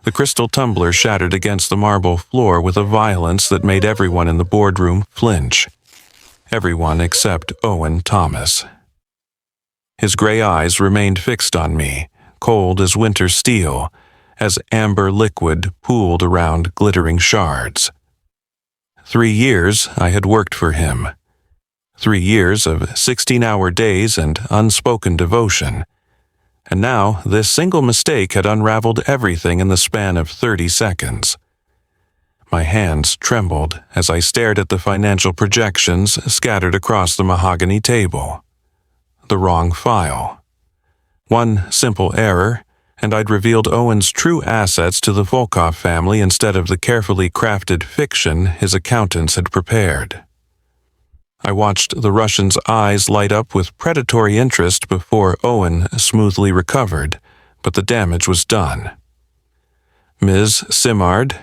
The crystal tumbler shattered against the marble floor with a violence that made everyone in the boardroom flinch. Everyone except Owen Thomas. His gray eyes remained fixed on me, cold as winter steel, as amber liquid pooled around glittering shards. 3 years I had worked for him. 3 years of 16-hour days and unspoken devotion. And now this single mistake had unraveled everything in the span of 30 seconds. My hands trembled as I stared at the financial projections scattered across the mahogany table. The wrong file. One simple error, and I'd revealed Owen's true assets to the Volkov family instead of the carefully crafted fiction his accountants had prepared. I watched the Russian's eyes light up with predatory interest before Owen smoothly recovered, but the damage was done. "Ms. Simard,"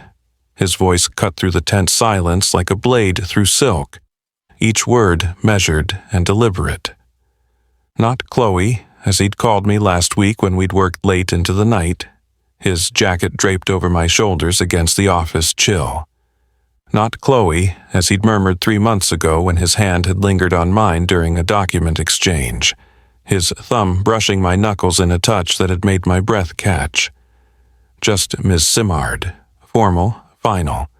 his voice cut through the tense silence like a blade through silk, each word measured and deliberate. Not Chloe, as he'd called me last week when we'd worked late into the night, his jacket draped over my shoulders against the office chill. Not Chloe, as he'd murmured 3 months ago when his hand had lingered on mine during a document exchange, his thumb brushing my knuckles in a touch that had made my breath catch. Just Ms. Simard, formal, final.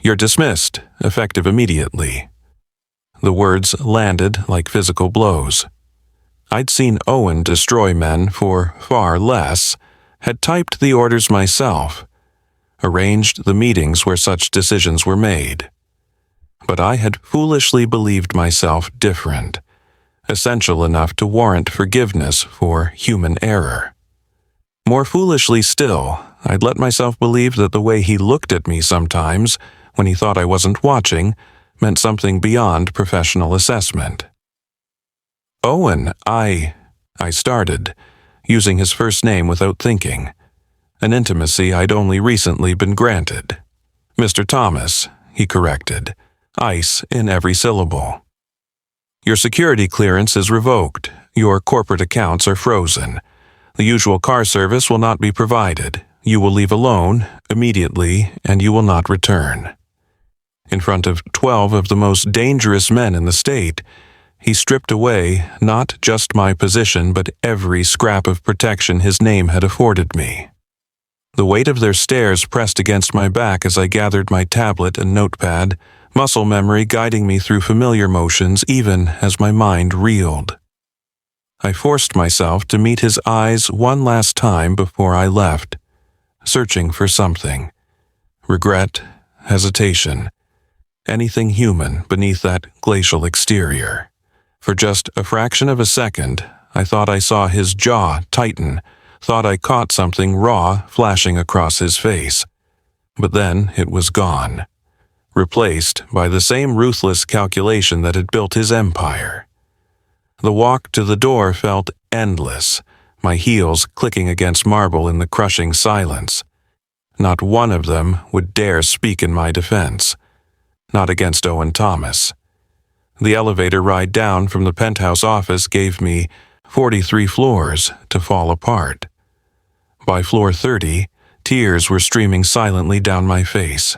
"You're dismissed, effective immediately." The words landed like physical blows. I'd seen Owen destroy men for far less, had typed the orders myself, arranged the meetings where such decisions were made. But I had foolishly believed myself different, essential enough to warrant forgiveness for human error. More foolishly still, I'd let myself believe that the way he looked at me sometimes, when he thought I wasn't watching, meant something beyond professional assessment. "Owen, I started, using his first name without thinking. An intimacy I'd only recently been granted. "Mr. Thomas," he corrected, ice in every syllable. "Your security clearance is revoked. Your corporate accounts are frozen. The usual car service will not be provided. You will leave alone, immediately, and you will not return." In front of 12 of the most dangerous men in the state, he stripped away not just my position but every scrap of protection his name had afforded me. The weight of their stares pressed against my back as I gathered my tablet and notepad, muscle memory guiding me through familiar motions even as my mind reeled. I forced myself to meet his eyes one last time before I left, searching for something. Regret, hesitation, anything human beneath that glacial exterior. For just a fraction of a second, I thought I saw his jaw tighten, thought I caught something raw flashing across his face. But then it was gone, replaced by the same ruthless calculation that had built his empire. The walk to the door felt endless, my heels clicking against marble in the crushing silence. Not one of them would dare speak in my defense. Not against Owen Thomas. The elevator ride down from the penthouse office gave me 43 floors to fall apart. By floor 30, tears were streaming silently down my face.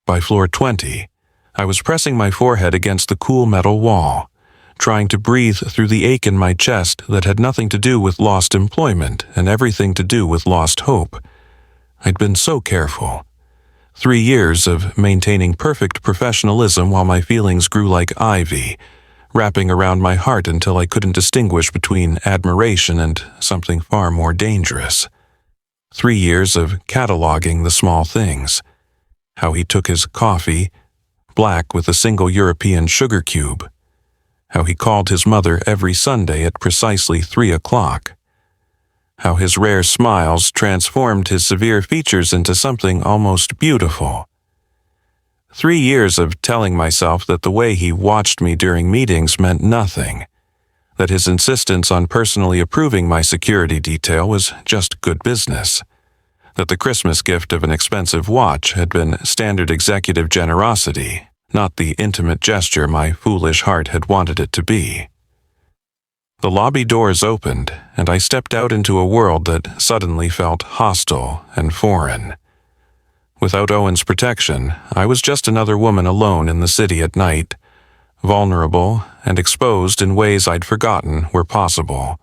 By floor 20, I was pressing my forehead against the cool metal wall, trying to breathe through the ache in my chest that had nothing to do with lost employment and everything to do with lost hope. I'd been so careful. 3 years of maintaining perfect professionalism while my feelings grew like ivy, wrapping around my heart until I couldn't distinguish between admiration and something far more dangerous. 3 years of cataloging the small things. How he took his coffee, black with a single European sugar cube. How he called his mother every Sunday at precisely 3 o'clock. How his rare smiles transformed his severe features into something almost beautiful. 3 years of telling myself that the way he watched me during meetings meant nothing, that his insistence on personally approving my security detail was just good business, that the Christmas gift of an expensive watch had been standard executive generosity, not the intimate gesture my foolish heart had wanted it to be. The lobby doors opened, and I stepped out into a world that suddenly felt hostile and foreign. Without Owen's protection, I was just another woman alone in the city at night, vulnerable and exposed in ways I'd forgotten were possible.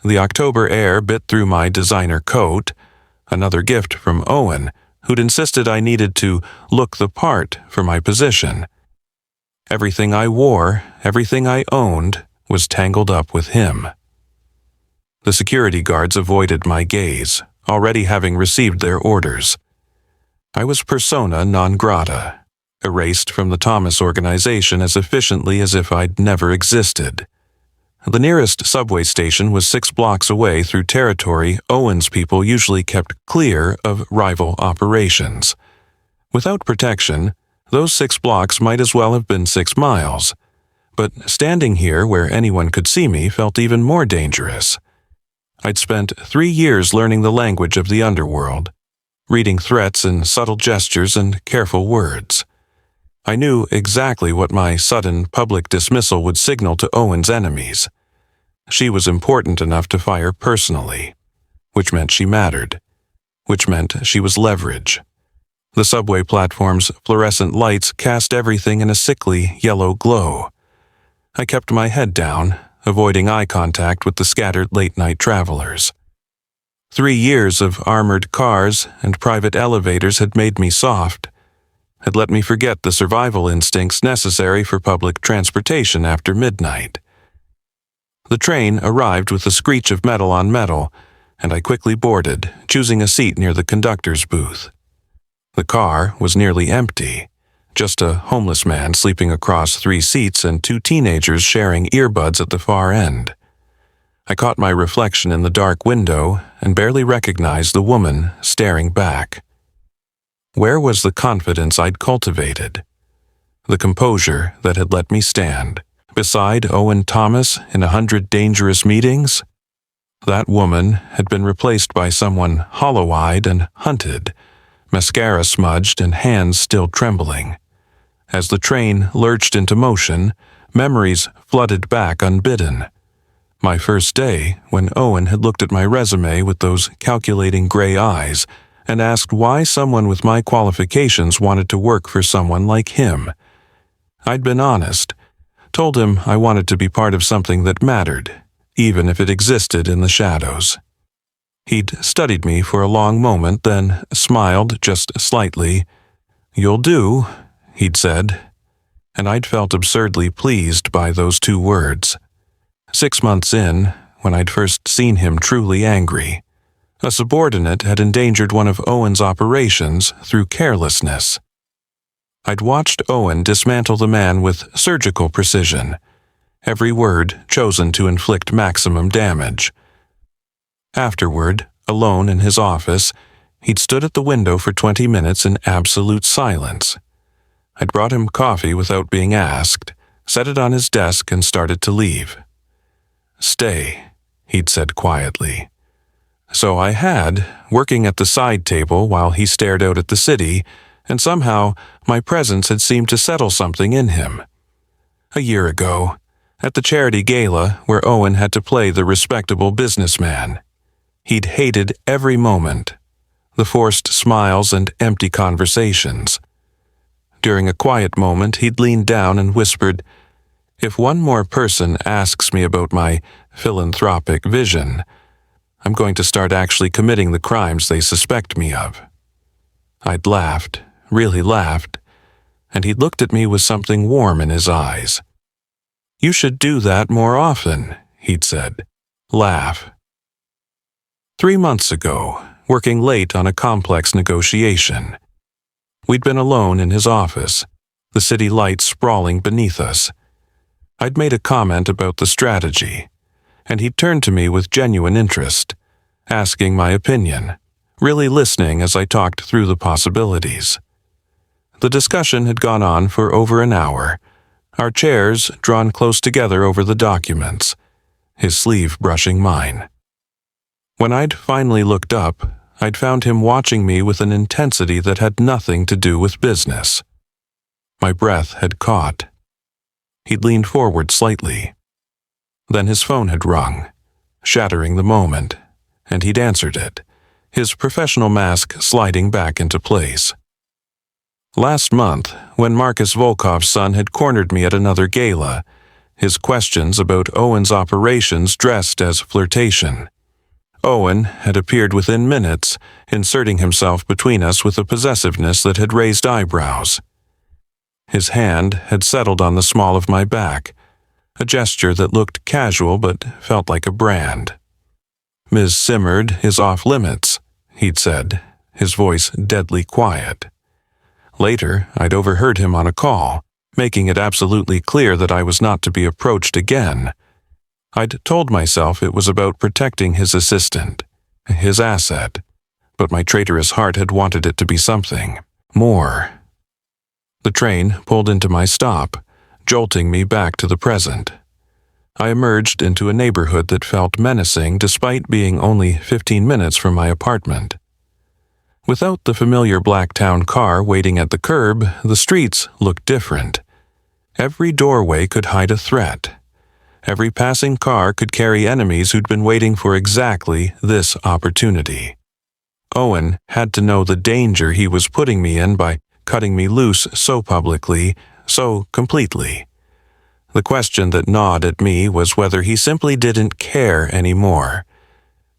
The October air bit through my designer coat, another gift from Owen, who'd insisted I needed to look the part for my position. Everything I wore, everything I owned, was tangled up with him. The security guards avoided my gaze, already having received their orders. I was persona non grata, erased from the Thomas organization as efficiently as if I'd never existed. The nearest subway station was 6 blocks away through territory Owen's people usually kept clear of rival operations. Without protection, those 6 blocks might as well have been 6 miles. But standing here where anyone could see me felt even more dangerous. I'd spent 3 years learning the language of the underworld, reading threats in subtle gestures and careful words. I knew exactly what my sudden public dismissal would signal to Owen's enemies. She was important enough to fire personally, which meant she mattered, which meant she was leverage. The subway platform's fluorescent lights cast everything in a sickly yellow glow. I kept my head down, avoiding eye contact with the scattered late-night travelers. 3 years of armored cars and private elevators had made me soft, had let me forget the survival instincts necessary for public transportation after midnight. The train arrived with a screech of metal on metal, and I quickly boarded, choosing a seat near the conductor's booth. The car was nearly empty, just a homeless man sleeping across 3 seats and 2 teenagers sharing earbuds at the far end. I caught my reflection in the dark window and barely recognized the woman staring back. Where was the confidence I'd cultivated? The composure that had let me stand beside Owen Thomas in 100 dangerous meetings? That woman had been replaced by someone hollow-eyed and hunted, mascara smudged and hands still trembling. As the train lurched into motion, memories flooded back unbidden. My first day, when Owen had looked at my resume with those calculating gray eyes and asked why someone with my qualifications wanted to work for someone like him. I'd been honest, told him I wanted to be part of something that mattered, even if it existed in the shadows. He'd studied me for a long moment, then smiled just slightly. "You'll do," he'd said, and I'd felt absurdly pleased by those 2 words. 6 months in, when I'd first seen him truly angry, a subordinate had endangered one of Owen's operations through carelessness. I'd watched Owen dismantle the man with surgical precision, every word chosen to inflict maximum damage. Afterward, alone in his office, he'd stood at the window for 20 minutes in absolute silence. I'd brought him coffee without being asked, set it on his desk, and started to leave. "Stay," he'd said quietly. So I had, working at the side table while he stared out at the city, and somehow my presence had seemed to settle something in him. A year ago, at the charity gala where Owen had to play the respectable businessman, he'd hated every moment, the forced smiles and empty conversations. During a quiet moment, he'd leaned down and whispered, "If one more person asks me about my philanthropic vision, I'm going to start actually committing the crimes they suspect me of." I'd laughed, really laughed, and he'd looked at me with something warm in his eyes. "You should do that more often," he'd said. "Laugh." 3 months ago, working late on a complex negotiation. We'd been alone in his office, the city lights sprawling beneath us. I'd made a comment about the strategy, and he'd turned to me with genuine interest, asking my opinion, really listening as I talked through the possibilities. The discussion had gone on for over an hour, our chairs drawn close together over the documents, his sleeve brushing mine. When I'd finally looked up, I'd found him watching me with an intensity that had nothing to do with business. My breath had caught. He'd leaned forward slightly. Then his phone had rung, shattering the moment, and he'd answered it, his professional mask sliding back into place. Last month, when Marcus Volkov's son had cornered me at another gala, his questions about Owen's operations dressed as flirtation. Owen had appeared within minutes, inserting himself between us with a possessiveness that had raised eyebrows. His hand had settled on the small of my back, a gesture that looked casual but felt like a brand. "Ms. Simard is off limits," he'd said, his voice deadly quiet. Later, I'd overheard him on a call, making it absolutely clear that I was not to be approached again. I'd told myself it was about protecting his assistant, his asset, but my traitorous heart had wanted it to be something more. The train pulled into my stop, jolting me back to the present. I emerged into a neighborhood that felt menacing despite being only 15 minutes from my apartment. Without the familiar black town car waiting at the curb, the streets looked different. Every doorway could hide a threat. Every passing car could carry enemies who'd been waiting for exactly this opportunity. Owen had to know the danger he was putting me in by cutting me loose so publicly, so completely. The question that gnawed at me was whether he simply didn't care anymore.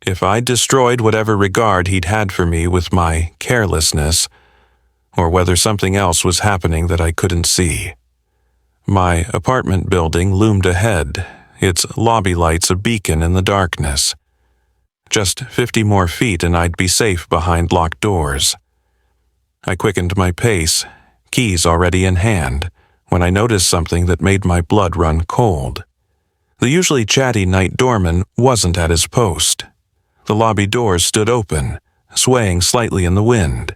If I destroyed whatever regard he'd had for me with my carelessness, or whether something else was happening that I couldn't see. My apartment building loomed ahead, its lobby lights a beacon in the darkness. Just 50 more feet and I'd be safe behind locked doors. I quickened my pace, keys already in hand, when I noticed something that made my blood run cold. The usually chatty night doorman wasn't at his post. The lobby doors stood open, swaying slightly in the wind.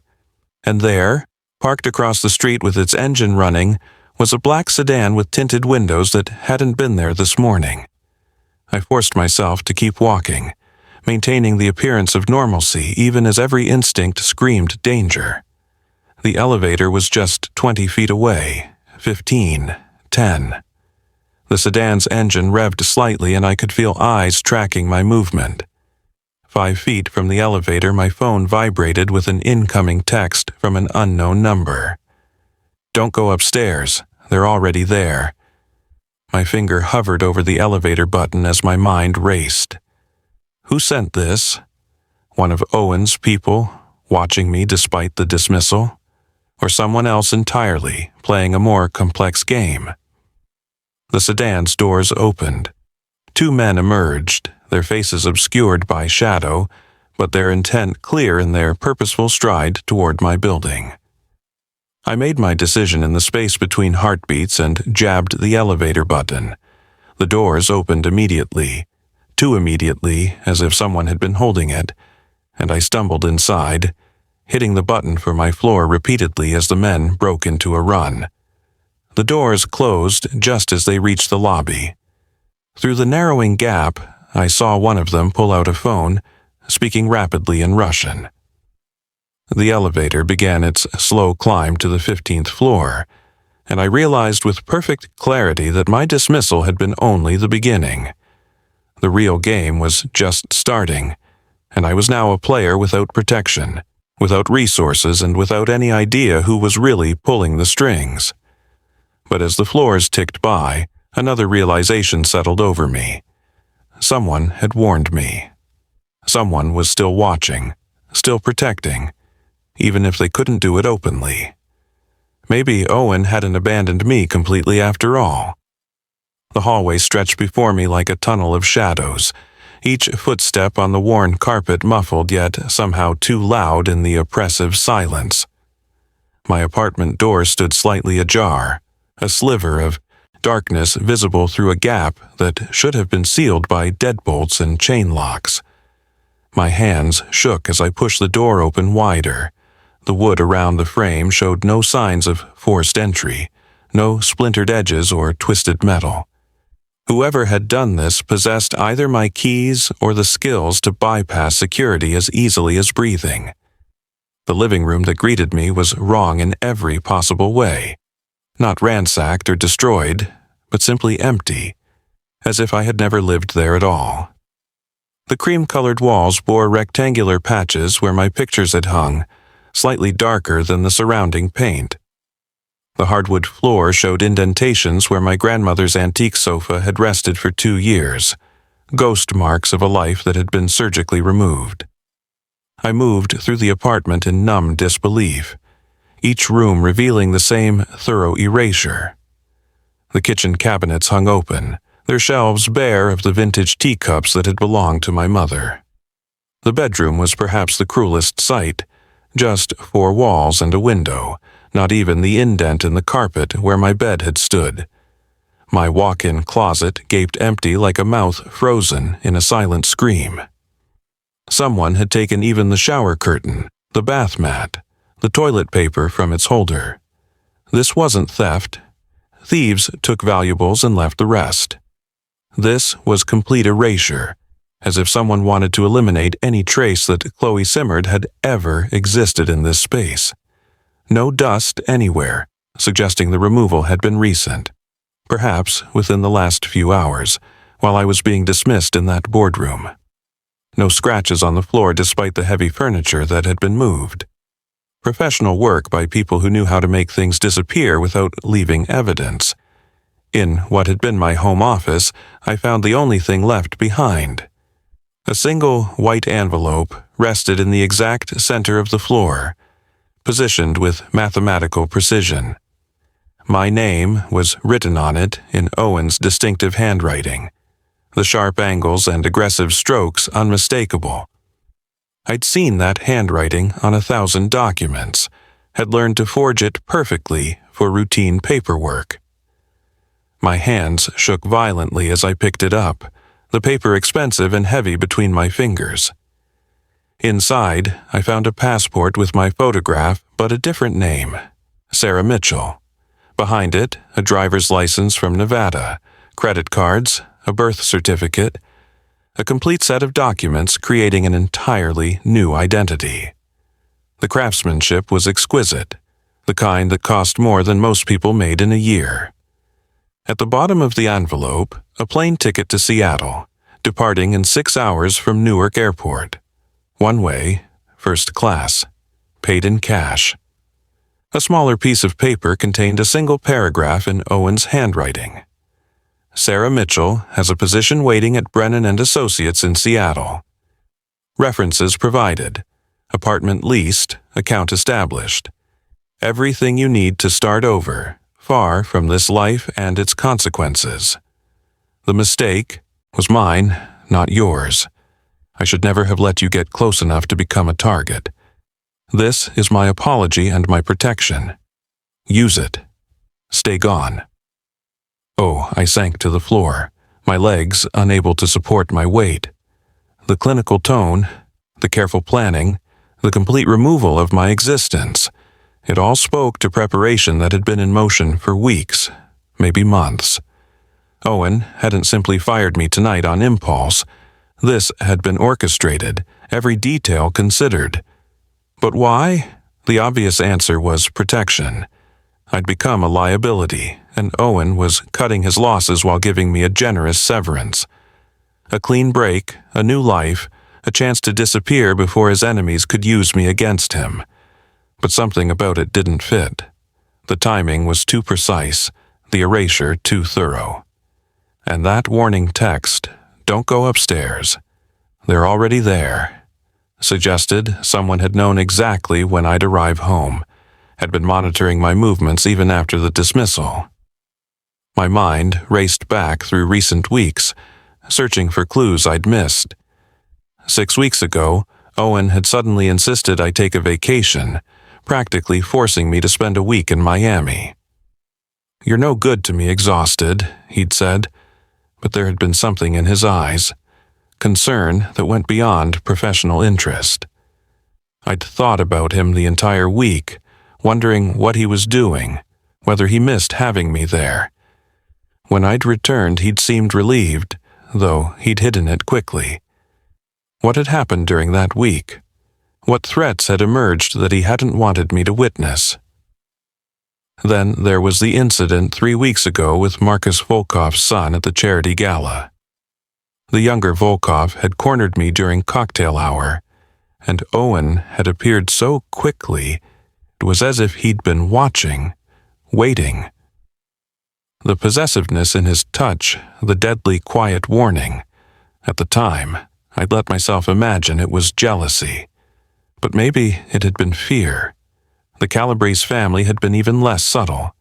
And there, parked across the street with its engine running, was a black sedan with tinted windows that hadn't been there this morning. I forced myself to keep walking, maintaining the appearance of normalcy even as every instinct screamed danger. The elevator was just 20 feet away, 15, 10. The sedan's engine revved slightly and I could feel eyes tracking my movement. 5 feet from the elevator, my phone vibrated with an incoming text from an unknown number. "Don't go upstairs. They're already there." My finger hovered over the elevator button as my mind raced. Who sent this? One of Owen's people, watching me despite the dismissal? Or someone else entirely, playing a more complex game? The sedan's doors opened. 2 men emerged, their faces obscured by shadow, but their intent clear in their purposeful stride toward my building. I made my decision in the space between heartbeats and jabbed the elevator button. The doors opened immediately, too immediately, as if someone had been holding it, and I stumbled inside, hitting the button for my floor repeatedly as the men broke into a run. The doors closed just as they reached the lobby. Through the narrowing gap, I saw one of them pull out a phone, speaking rapidly in Russian. The elevator began its slow climb to the 15th floor, and I realized with perfect clarity that my dismissal had been only the beginning. The real game was just starting, and I was now a player without protection, without resources, and without any idea who was really pulling the strings. But as the floors ticked by, another realization settled over me. Someone had warned me. Someone was still watching, still protecting, even if they couldn't do it openly. Maybe Owen hadn't abandoned me completely after all. The hallway stretched before me like a tunnel of shadows, each footstep on the worn carpet muffled yet somehow too loud in the oppressive silence. My apartment door stood slightly ajar, a sliver of darkness visible through a gap that should have been sealed by deadbolts and chain locks. My hands shook as I pushed the door open wider. The wood around the frame showed no signs of forced entry, no splintered edges or twisted metal. Whoever had done this possessed either my keys or the skills to bypass security as easily as breathing. The living room that greeted me was wrong in every possible way. Not ransacked or destroyed, but simply empty. as if I had never lived there at all. The cream-colored walls bore rectangular patches where my pictures had hung, slightly darker than the surrounding paint. The hardwood floor showed indentations where my grandmother's antique sofa had rested for 2 years, ghost marks of a life that had been surgically removed. I moved through the apartment in numb disbelief, each room revealing the same thorough erasure. The kitchen cabinets hung open, their shelves bare of the vintage teacups that had belonged to my mother. The bedroom was perhaps the cruelest sight, just 4 walls and a window, not even the indent in the carpet where my bed had stood. My walk-in closet gaped empty like a mouth frozen in a silent scream. Someone had taken even the shower curtain, the bath mat, the toilet paper from its holder. This wasn't theft. Thieves took valuables and left the rest. This was complete erasure, as if someone wanted to eliminate any trace that Chloe Simard had ever existed in this space. No dust anywhere, suggesting the removal had been recent, perhaps within the last few hours, while I was being dismissed in that boardroom. No scratches on the floor despite the heavy furniture that had been moved. Professional work by people who knew how to make things disappear without leaving evidence. In what had been my home office, I found the only thing left behind. A single white envelope rested in the exact center of the floor, positioned with mathematical precision. My name was written on it in Owen's distinctive handwriting, the sharp angles and aggressive strokes unmistakable. I'd seen that handwriting on 1,000 documents, had learned to forge it perfectly for routine paperwork. My hands shook violently as I picked it up, the paper expensive and heavy between my fingers. Inside, I found a passport with my photograph but a different name, Sarah Mitchell. Behind it, a driver's license from Nevada, credit cards, a birth certificate, a complete set of documents creating an entirely new identity. The craftsmanship was exquisite, the kind that cost more than most people made in a year. At the bottom of the envelope, a plane ticket to Seattle, departing in 6 hours from Newark Airport. One way, first class, paid in cash. A smaller piece of paper contained a single paragraph in Owen's handwriting. Sarah Mitchell has a position waiting at Brennan & Associates in Seattle. References provided. Apartment leased, account established. Everything you need to start over, far from this life and its consequences. The mistake was mine, not yours. I should never have let you get close enough to become a target. This is my apology and my protection. Use it. Stay gone. Oh, I sank to the floor, my legs unable to support my weight. The clinical tone, the careful planning, the complete removal of my existence, it all spoke to preparation that had been in motion for weeks, maybe months. Owen hadn't simply fired me tonight on impulse. This had been orchestrated, every detail considered. But why? The obvious answer was protection. I'd become a liability, and Owen was cutting his losses while giving me a generous severance. A clean break, a new life, a chance to disappear before his enemies could use me against him. But something about it didn't fit. The timing was too precise, the erasure too thorough. And that warning text, "Don't go upstairs. They're already there," suggested someone had known exactly when I'd arrive home, had been monitoring my movements even after the dismissal. My mind raced back through recent weeks, searching for clues I'd missed. 6 weeks ago, Owen had suddenly insisted I take a vacation, practically forcing me to spend a week in Miami. "You're no good to me exhausted," he'd said, but there had been something in his eyes, concern that went beyond professional interest. I'd thought about him the entire week, wondering what he was doing, whether he missed having me there. When I'd returned, he'd seemed relieved, though he'd hidden it quickly. What had happened during that week? What threats had emerged that he hadn't wanted me to witness? Then there was the incident 3 weeks ago with Marcus Volkov's son at the charity gala. The younger Volkov had cornered me during cocktail hour, and Owen had appeared so quickly, it was as if he'd been watching, waiting. The possessiveness in his touch, the deadly quiet warning. At the time, I'd let myself imagine it was jealousy. But maybe it had been fear. The Calabrese family had been even less subtle,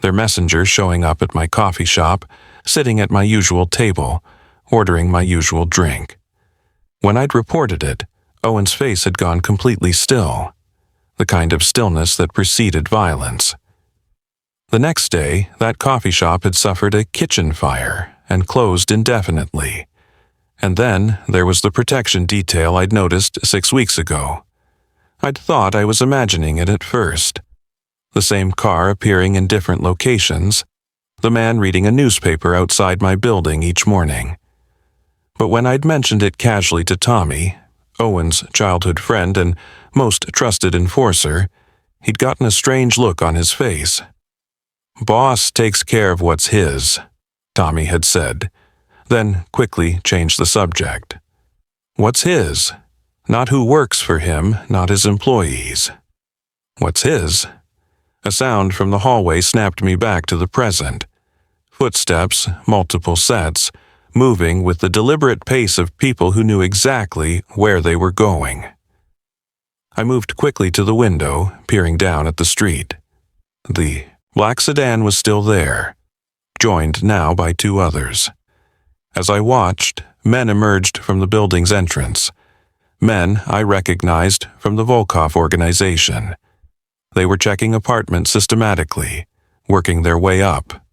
their messenger showing up at my coffee shop, sitting at my usual table, ordering my usual drink. When I'd reported it, Owen's face had gone completely still, the kind of stillness that preceded violence. The next day, that coffee shop had suffered a kitchen fire and closed indefinitely. And then there was the protection detail I'd noticed 6 weeks ago. I'd thought I was imagining it at first. The same car appearing in different locations, the man reading a newspaper outside my building each morning. But when I'd mentioned it casually to Tommy, Owen's childhood friend and most trusted enforcer, he'd gotten a strange look on his face. "Boss takes care of what's his," Tommy had said, then quickly changed the subject. What's his? Not who works for him, not his employees. What's his? A sound from the hallway snapped me back to the present. Footsteps, multiple sets, moving with the deliberate pace of people who knew exactly where they were going. I moved quickly to the window, peering down at the street. The black sedan was still there, joined now by 2 others. As I watched, men emerged from the building's entrance. Men I recognized from the Volkov organization. They were checking apartments systematically, working their way up.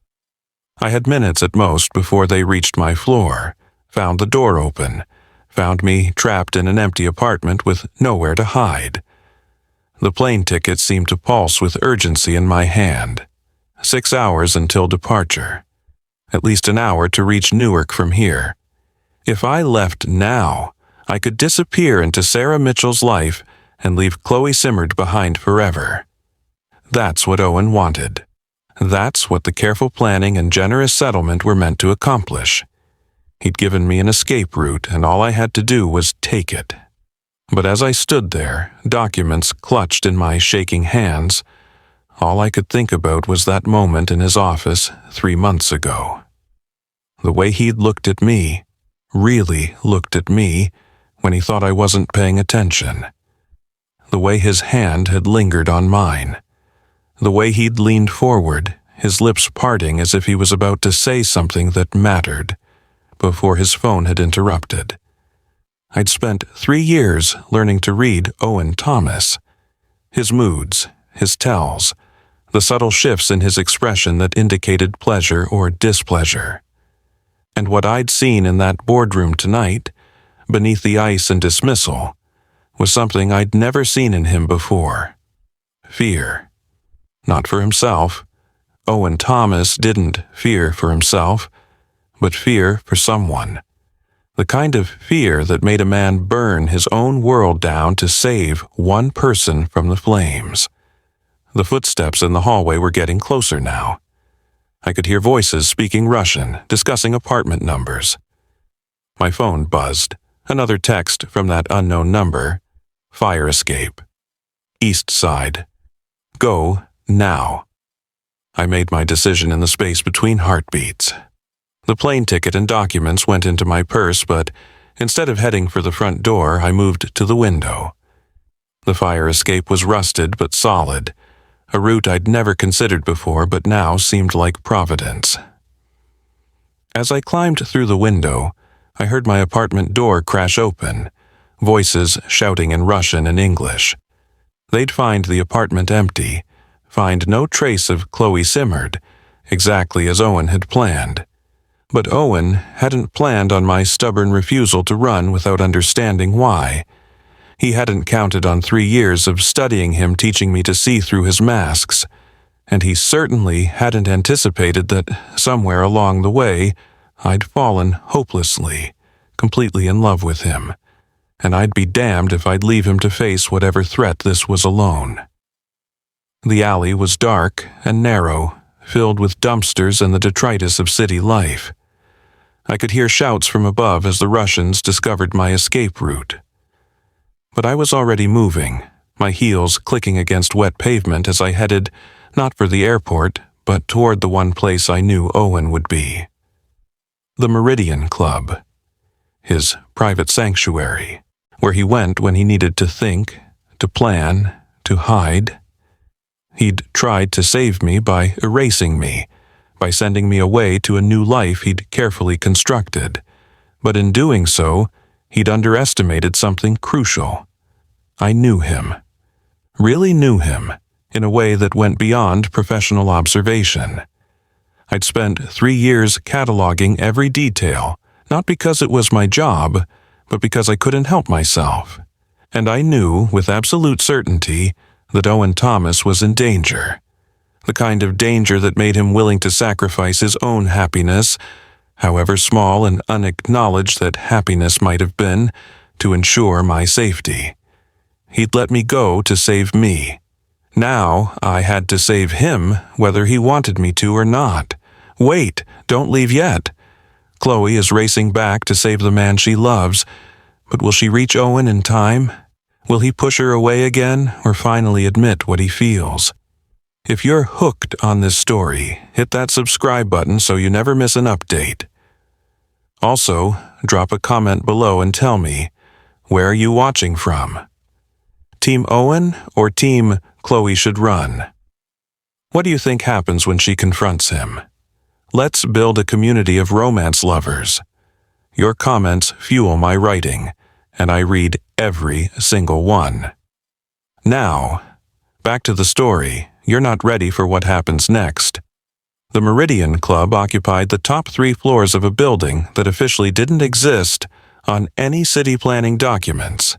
I had minutes at most before they reached my floor, found the door open, found me trapped in an empty apartment with nowhere to hide. The plane ticket seemed to pulse with urgency in my hand. 6 hours until departure. At least an hour to reach Newark from here. If I left now, I could disappear into Sarah Mitchell's life and leave Chloe Simard behind forever. That's what Owen wanted. That's what the careful planning and generous settlement were meant to accomplish. He'd given me an escape route, and all I had to do was take it. But as I stood there, documents clutched in my shaking hands, all I could think about was that moment in his office 3 months ago. The way he'd looked at me, really looked at me, when he thought I wasn't paying attention. The way his hand had lingered on mine. The way he'd leaned forward, his lips parting as if he was about to say something that mattered, before his phone had interrupted. I'd spent 3 years learning to read Owen Thomas. His moods, his tells, the subtle shifts in his expression that indicated pleasure or displeasure. And what I'd seen in that boardroom tonight, beneath the ice and dismissal, was something I'd never seen in him before. Fear. Not for himself. Owen Thomas didn't fear for himself, but fear for someone. The kind of fear that made a man burn his own world down to save one person from the flames. The footsteps in the hallway were getting closer now. I could hear voices speaking Russian, discussing apartment numbers. My phone buzzed. Another text from that unknown number. Fire escape. East side. Go now. I made my decision in the space between heartbeats. The plane ticket and documents went into my purse, but instead of heading for the front door, I moved to the window. The fire escape was rusted but solid, a route I'd never considered before but now seemed like providence. As I climbed through the window, I heard my apartment door crash open, voices shouting in Russian and English. They'd find the apartment empty, find no trace of Chloe Simard, exactly as Owen had planned. But Owen hadn't planned on my stubborn refusal to run without understanding why. He hadn't counted on 3 years of studying him teaching me to see through his masks, and he certainly hadn't anticipated that somewhere along the way I'd fallen hopelessly, completely in love with him, and I'd be damned if I'd leave him to face whatever threat this was alone. The alley was dark and narrow, filled with dumpsters and the detritus of city life. I could hear shouts from above as the Russians discovered my escape route. But I was already moving, my heels clicking against wet pavement as I headed not for the airport, but toward the one place I knew Owen would be. The Meridian Club. His private sanctuary, where he went when he needed to think, to plan, to hide. He'd tried to save me by erasing me, by sending me away to a new life he'd carefully constructed. But in doing so, he'd underestimated something crucial. I knew him. Really knew him, in a way that went beyond professional observation. I'd spent 3 years cataloging every detail, not because it was my job, but because I couldn't help myself. And I knew, with absolute certainty, that Owen Thomas was in danger. The kind of danger that made him willing to sacrifice his own happiness, however small and unacknowledged that happiness might have been, to ensure my safety. He'd let me go to save me. Now I had to save him, whether he wanted me to or not. Wait, don't leave yet. Chloe is racing back to save the man she loves, but will she reach Owen in time? Will he push her away again, or finally admit what he feels? If you're hooked on this story, hit that subscribe button so you never miss an update. Also, drop a comment below and tell me, where are you watching from? Team Owen or Team Chloe should run? What do you think happens when she confronts him? Let's build a community of romance lovers. Your comments fuel my writing, and I read every single one. Now, back to the story. You're not ready for what happens next. The Meridian Club occupied the top 3 floors of a building that officially didn't exist on any city planning documents,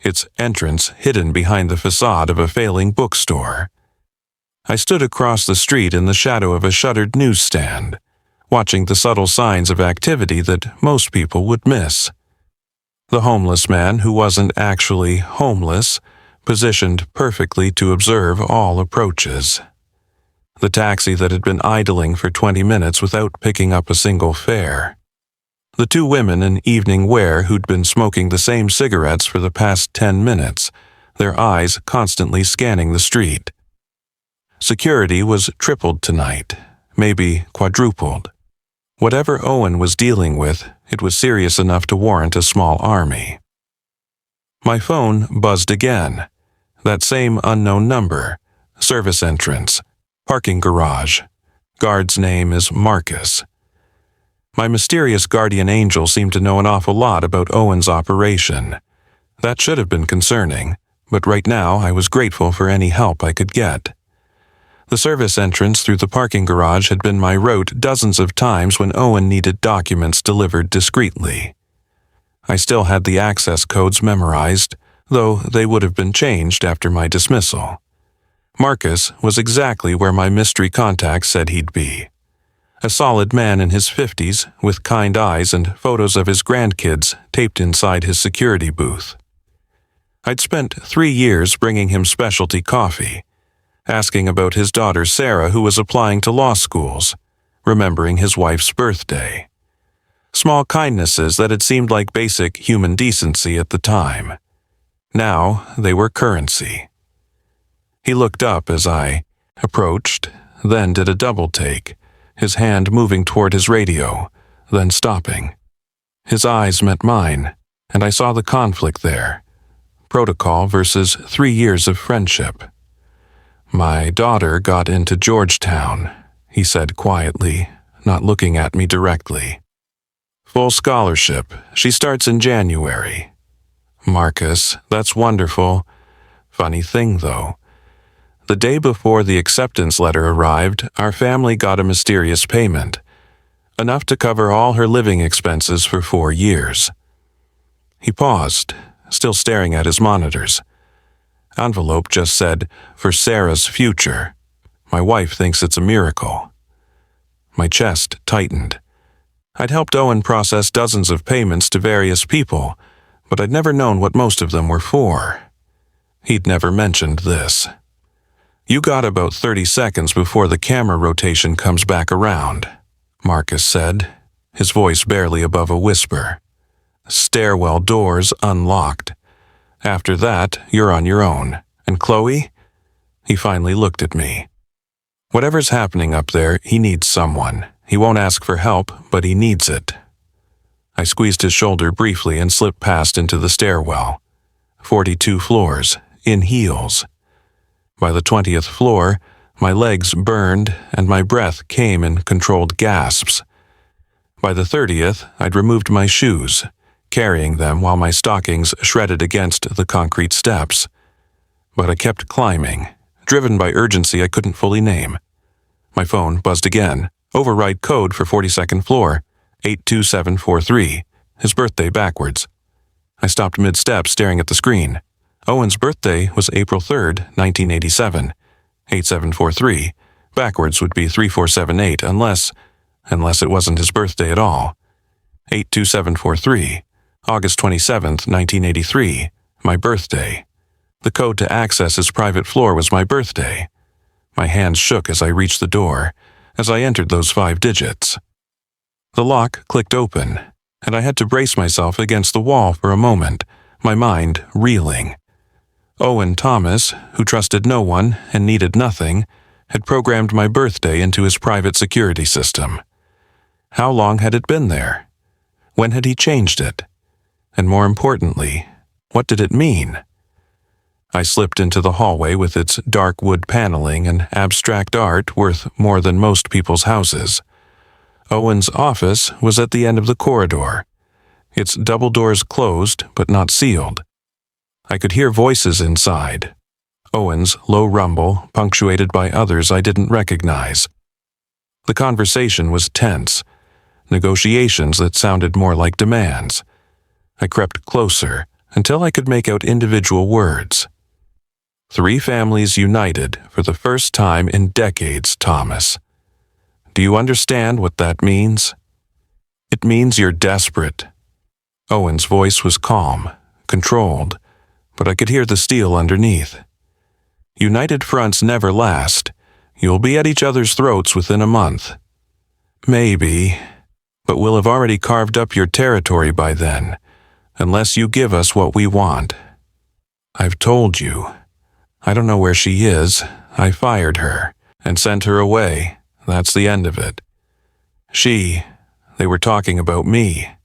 its entrance hidden behind the facade of a failing bookstore. I stood across the street in the shadow of a shuttered newsstand, watching the subtle signs of activity that most people would miss. The homeless man, who wasn't actually homeless, positioned perfectly to observe all approaches. The taxi that had been idling for 20 minutes without picking up a single fare. The 2 women in evening wear who'd been smoking the same cigarettes for the past 10 minutes, their eyes constantly scanning the street. Security was tripled tonight, maybe quadrupled. Whatever Owen was dealing with, it was serious enough to warrant a small army. My phone buzzed again. That same unknown number. Service entrance. Parking garage. Guard's name is Marcus. My mysterious guardian angel seemed to know an awful lot about Owen's operation. That should have been concerning, but right now I was grateful for any help I could get. The service entrance through the parking garage had been my route dozens of times when Owen needed documents delivered discreetly. I still had the access codes memorized, though they would have been changed after my dismissal. Marcus was exactly where my mystery contact said he'd be. A solid man in his 50s, with kind eyes and photos of his grandkids taped inside his security booth. I'd spent 3 years bringing him specialty coffee, asking about his daughter Sarah, who was applying to law schools, remembering his wife's birthday. Small kindnesses that had seemed like basic human decency at the time. Now they were currency. He looked up as I approached, then did a double take, his hand moving toward his radio, then stopping. His eyes met mine, and I saw the conflict there. Protocol versus 3 years of friendship. My daughter got into Georgetown, he said quietly, not looking at me directly. Full scholarship. She starts in January. Marcus, that's wonderful. Funny thing, though. The day before the acceptance letter arrived, our family got a mysterious payment, enough to cover all her living expenses for 4 years. He paused, still staring at his monitors. Envelope just said, "For Sarah's future." My wife thinks it's a miracle. My chest tightened. I'd helped Owen process dozens of payments to various people, but I'd never known what most of them were for. He'd never mentioned this. You got about 30 seconds before the camera rotation comes back around, Marcus said, his voice barely above a whisper. Stairwell doors unlocked. After that, you're on your own. And Chloe? He finally looked at me. Whatever's happening up there, he needs someone. He won't ask for help, but he needs it. I squeezed his shoulder briefly and slipped past into the stairwell. 42 floors, in heels. By the 20th floor, my legs burned and my breath came in controlled gasps. By the 30th, I'd removed my shoes, carrying them while my stockings shredded against the concrete steps. But I kept climbing, driven by urgency I couldn't fully name. My phone buzzed again. Override code for 42nd floor, 82743, his birthday backwards. I stopped mid-step staring at the screen. Owen's birthday was April 3rd, 1987. 8743. Backwards would be 3478 unless it wasn't his birthday at all. 82743. August 27th, 1983. My birthday. The code to access his private floor was my birthday. My hands shook as I reached the door, as I entered those 5 digits. The lock clicked open, and I had to brace myself against the wall for a moment, my mind reeling. Owen Thomas, who trusted no one and needed nothing, had programmed my birthday into his private security system. How long had it been there? When had he changed it? And more importantly, what did it mean? I slipped into the hallway with its dark wood paneling and abstract art worth more than most people's houses. Owen's office was at the end of the corridor, its double doors closed but not sealed. I could hear voices inside. Owen's low rumble, punctuated by others I didn't recognize. The conversation was tense, negotiations that sounded more like demands. I crept closer until I could make out individual words. 3 families united for the first time in decades, Thomas. Do you understand what that means? It means you're desperate. Owen's voice was calm, controlled, but I could hear the steel underneath. United fronts never last. You'll be at each other's throats within a month. Maybe, but we'll have already carved up your territory by then, unless you give us what we want. I've told you. I don't know where she is. I fired her and sent her away. That's the end of it. They were talking about me.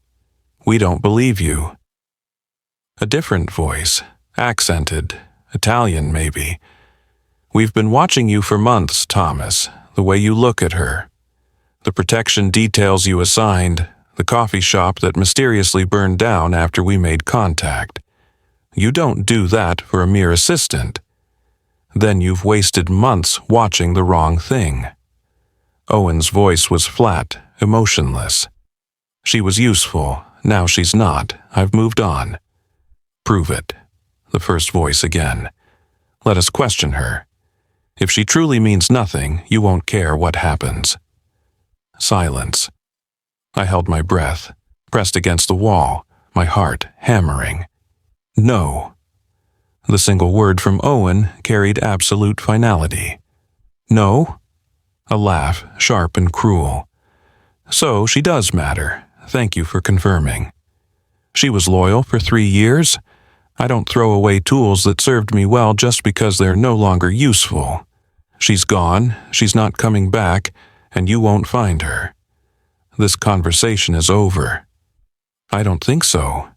We don't believe you. A different voice, accented, Italian maybe. We've been watching you for months, Thomas, the way you look at her. The protection details you assigned, the coffee shop that mysteriously burned down after we made contact. You don't do that for a mere assistant. Then you've wasted months watching the wrong thing. Owen's voice was flat, emotionless. She was useful. Now she's not. I've moved on. Prove it. The first voice again. Let us question her. If she truly means nothing, you won't care what happens. Silence. I held my breath, pressed against the wall, my heart hammering. No. The single word from Owen carried absolute finality. No? A laugh, sharp and cruel. So she does matter. Thank you for confirming. She was loyal for 3 years. I don't throw away tools that served me well just because they're no longer useful. She's gone, she's not coming back, and you won't find her. This conversation is over. I don't think so.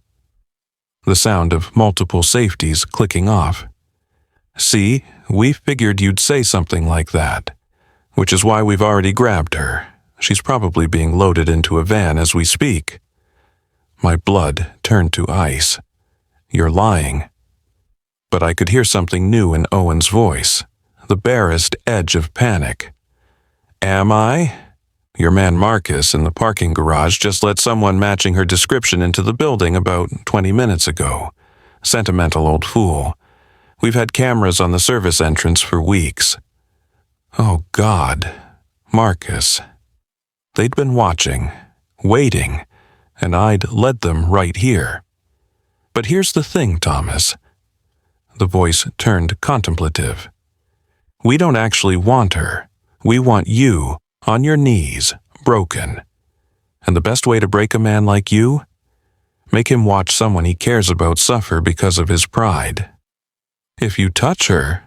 The sound of multiple safeties clicking off. See, we figured you'd say something like that, which is why we've already grabbed her. She's probably being loaded into a van as we speak. My blood turned to ice. You're lying. But I could hear something new in Owen's voice, the barest edge of panic. Am I? Your man Marcus in the parking garage just let someone matching her description into the building about 20 minutes ago. Sentimental old fool. We've had cameras on the service entrance for weeks. Oh, God. Marcus. They'd been watching, waiting, and I'd led them right here. But here's the thing, Thomas. The voice turned contemplative. We don't actually want her. We want you, on your knees, broken. And the best way to break a man like you? Make him watch someone he cares about suffer because of his pride. If you touch her,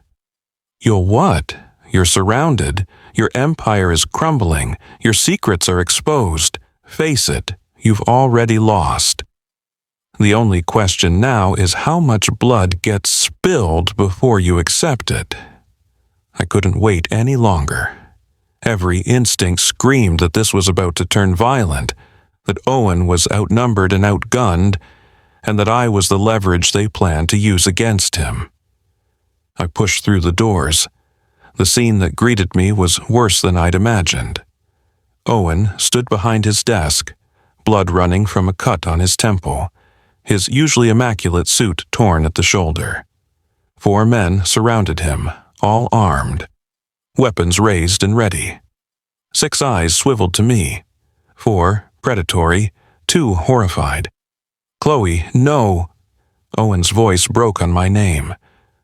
you'll what? You're surrounded. Your empire is crumbling. Your secrets are exposed. Face it, you've already lost. The only question now is how much blood gets spilled before you accept it. I couldn't wait any longer. Every instinct screamed that this was about to turn violent, that Owen was outnumbered and outgunned, and that I was the leverage they planned to use against him. I pushed through the doors. The scene that greeted me was worse than I'd imagined. Owen stood behind his desk, blood running from a cut on his temple, his usually immaculate suit torn at the shoulder. 4 men surrounded him, all armed, weapons raised and ready. 6 eyes swiveled to me, 4 predatory, 2 horrified. "Chloe, no!" Owen's voice broke on my name.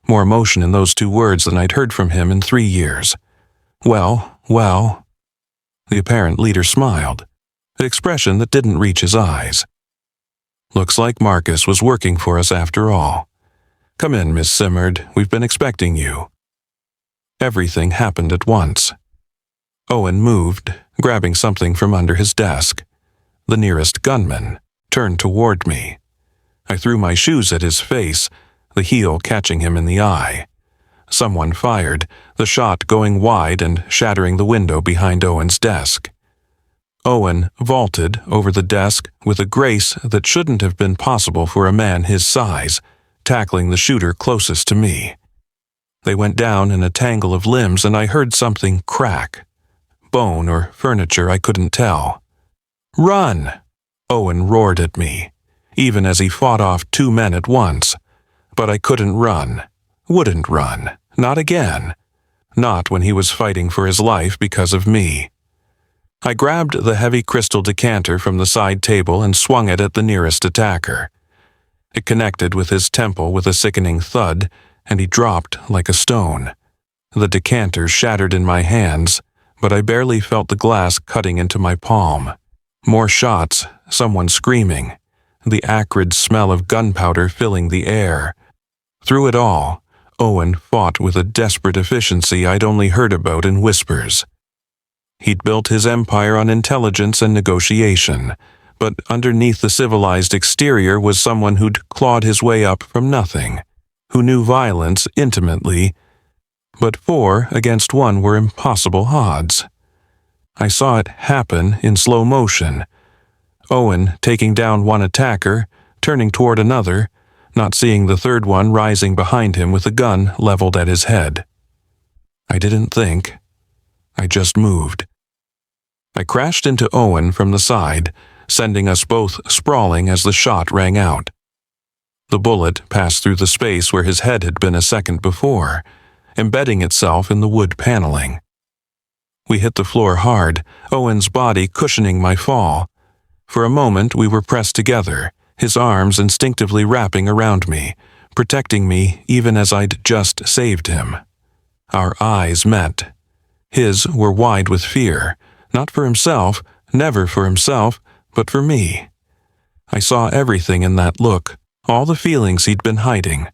More emotion in those 2 words than I'd heard from him in 3 years. Well. The apparent leader smiled, an expression that didn't reach his eyes. Looks like Marcus was working for us after all. Come in, Miss Simard. We've been expecting you. Everything happened at once. Owen moved, grabbing something from under his desk. The nearest gunman turned toward me. I threw my shoes at his face, the heel catching him in the eye. Someone fired, the shot going wide and shattering the window behind Owen's desk. Owen vaulted over the desk with a grace that shouldn't have been possible for a man his size, tackling the shooter closest to me. They went down in a tangle of limbs and I heard something crack. Bone or furniture, I couldn't tell. "Run!" Owen roared at me, even as he fought off 2 men at once. But I couldn't run. Wouldn't run. Not again. Not when he was fighting for his life because of me. I grabbed the heavy crystal decanter from the side table and swung it at the nearest attacker. It connected with his temple with a sickening thud, and he dropped like a stone. The decanter shattered in my hands, but I barely felt the glass cutting into my palm. More shots, someone screaming, the acrid smell of gunpowder filling the air. Through it all, Owen fought with a desperate efficiency I'd only heard about in whispers. He'd built his empire on intelligence and negotiation, but underneath the civilized exterior was someone who'd clawed his way up from nothing, who knew violence intimately, but 4 against 1 were impossible odds. I saw it happen in slow motion. Owen taking down 1 attacker, turning toward another, not seeing the 3rd one rising behind him with a gun leveled at his head. I didn't think. I just moved. I crashed into Owen from the side, sending us both sprawling as the shot rang out. The bullet passed through the space where his head had been a second before, embedding itself in the wood paneling. We hit the floor hard, Owen's body cushioning my fall. For a moment we were pressed together, his arms instinctively wrapping around me, protecting me even as I'd just saved him. Our eyes met. His were wide with fear, not for himself, never for himself, but for me. I saw everything in that look, all the feelings he'd been hiding,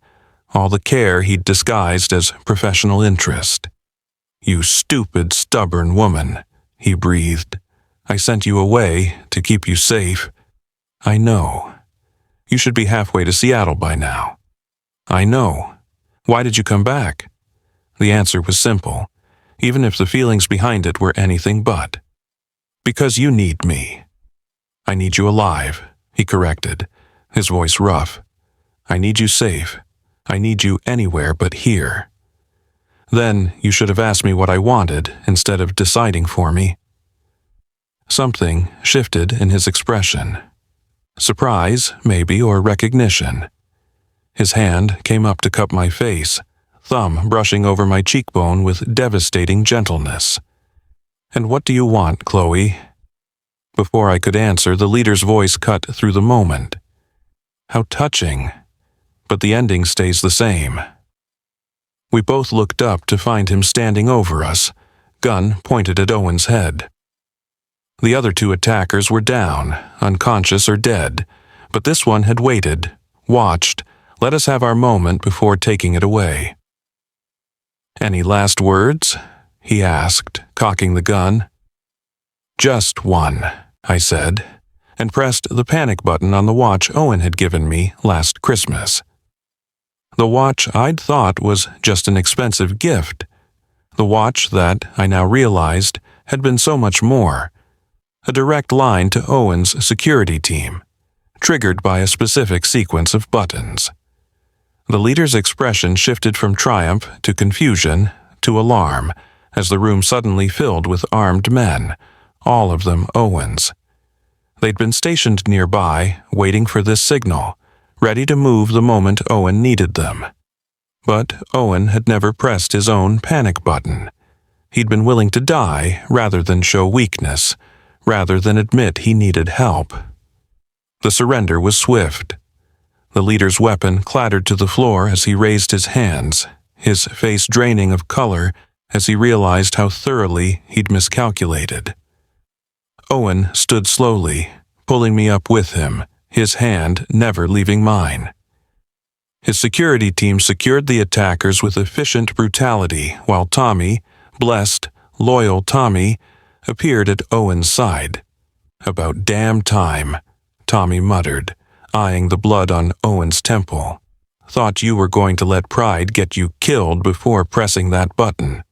all the care he'd disguised as professional interest. "You stupid, stubborn woman," he breathed. "I sent you away to keep you safe. I know. You should be halfway to Seattle by now." "I know. Why did you come back?" The answer was simple, even if the feelings behind it were anything but. "Because you need me." "I need you alive," he corrected, his voice rough. "I need you safe. I need you anywhere but here." Then you should have asked me what I wanted instead of deciding for me. Something shifted in his expression. Surprise, maybe, or recognition. His hand came up to cup my face, thumb brushing over my cheekbone with devastating gentleness. "And what do you want, Chloe?" Before I could answer, the leader's voice cut through the moment. How touching. But the ending stays the same. We both looked up to find him standing over us, gun pointed at Owen's head. The other two attackers were down, unconscious or dead, but this one had waited, watched, let us have our moment before taking it away. "Any last words?" he asked, cocking the gun. "Just one," I said, and pressed the panic button on the watch Owen had given me last Christmas. The watch I'd thought was just an expensive gift. The watch that, I now realized, had been so much more. A direct line to Owen's security team, triggered by a specific sequence of buttons. The leader's expression shifted from triumph to confusion to alarm as the room suddenly filled with armed men, all of them Owens. They'd been stationed nearby, waiting for this signal, ready to move the moment Owen needed them. But Owen had never pressed his own panic button. He'd been willing to die rather than show weakness, rather than admit he needed help. The surrender was swift. The leader's weapon clattered to the floor as he raised his hands, his face draining of color as he realized how thoroughly he'd miscalculated. Owen stood slowly, pulling me up with him, his hand never leaving mine. His security team secured the attackers with efficient brutality, while Tommy, blessed, loyal Tommy, appeared at Owen's side. "About damn time," Tommy muttered, eyeing the blood on Owen's temple. "Thought you were going to let pride get you killed before pressing that button."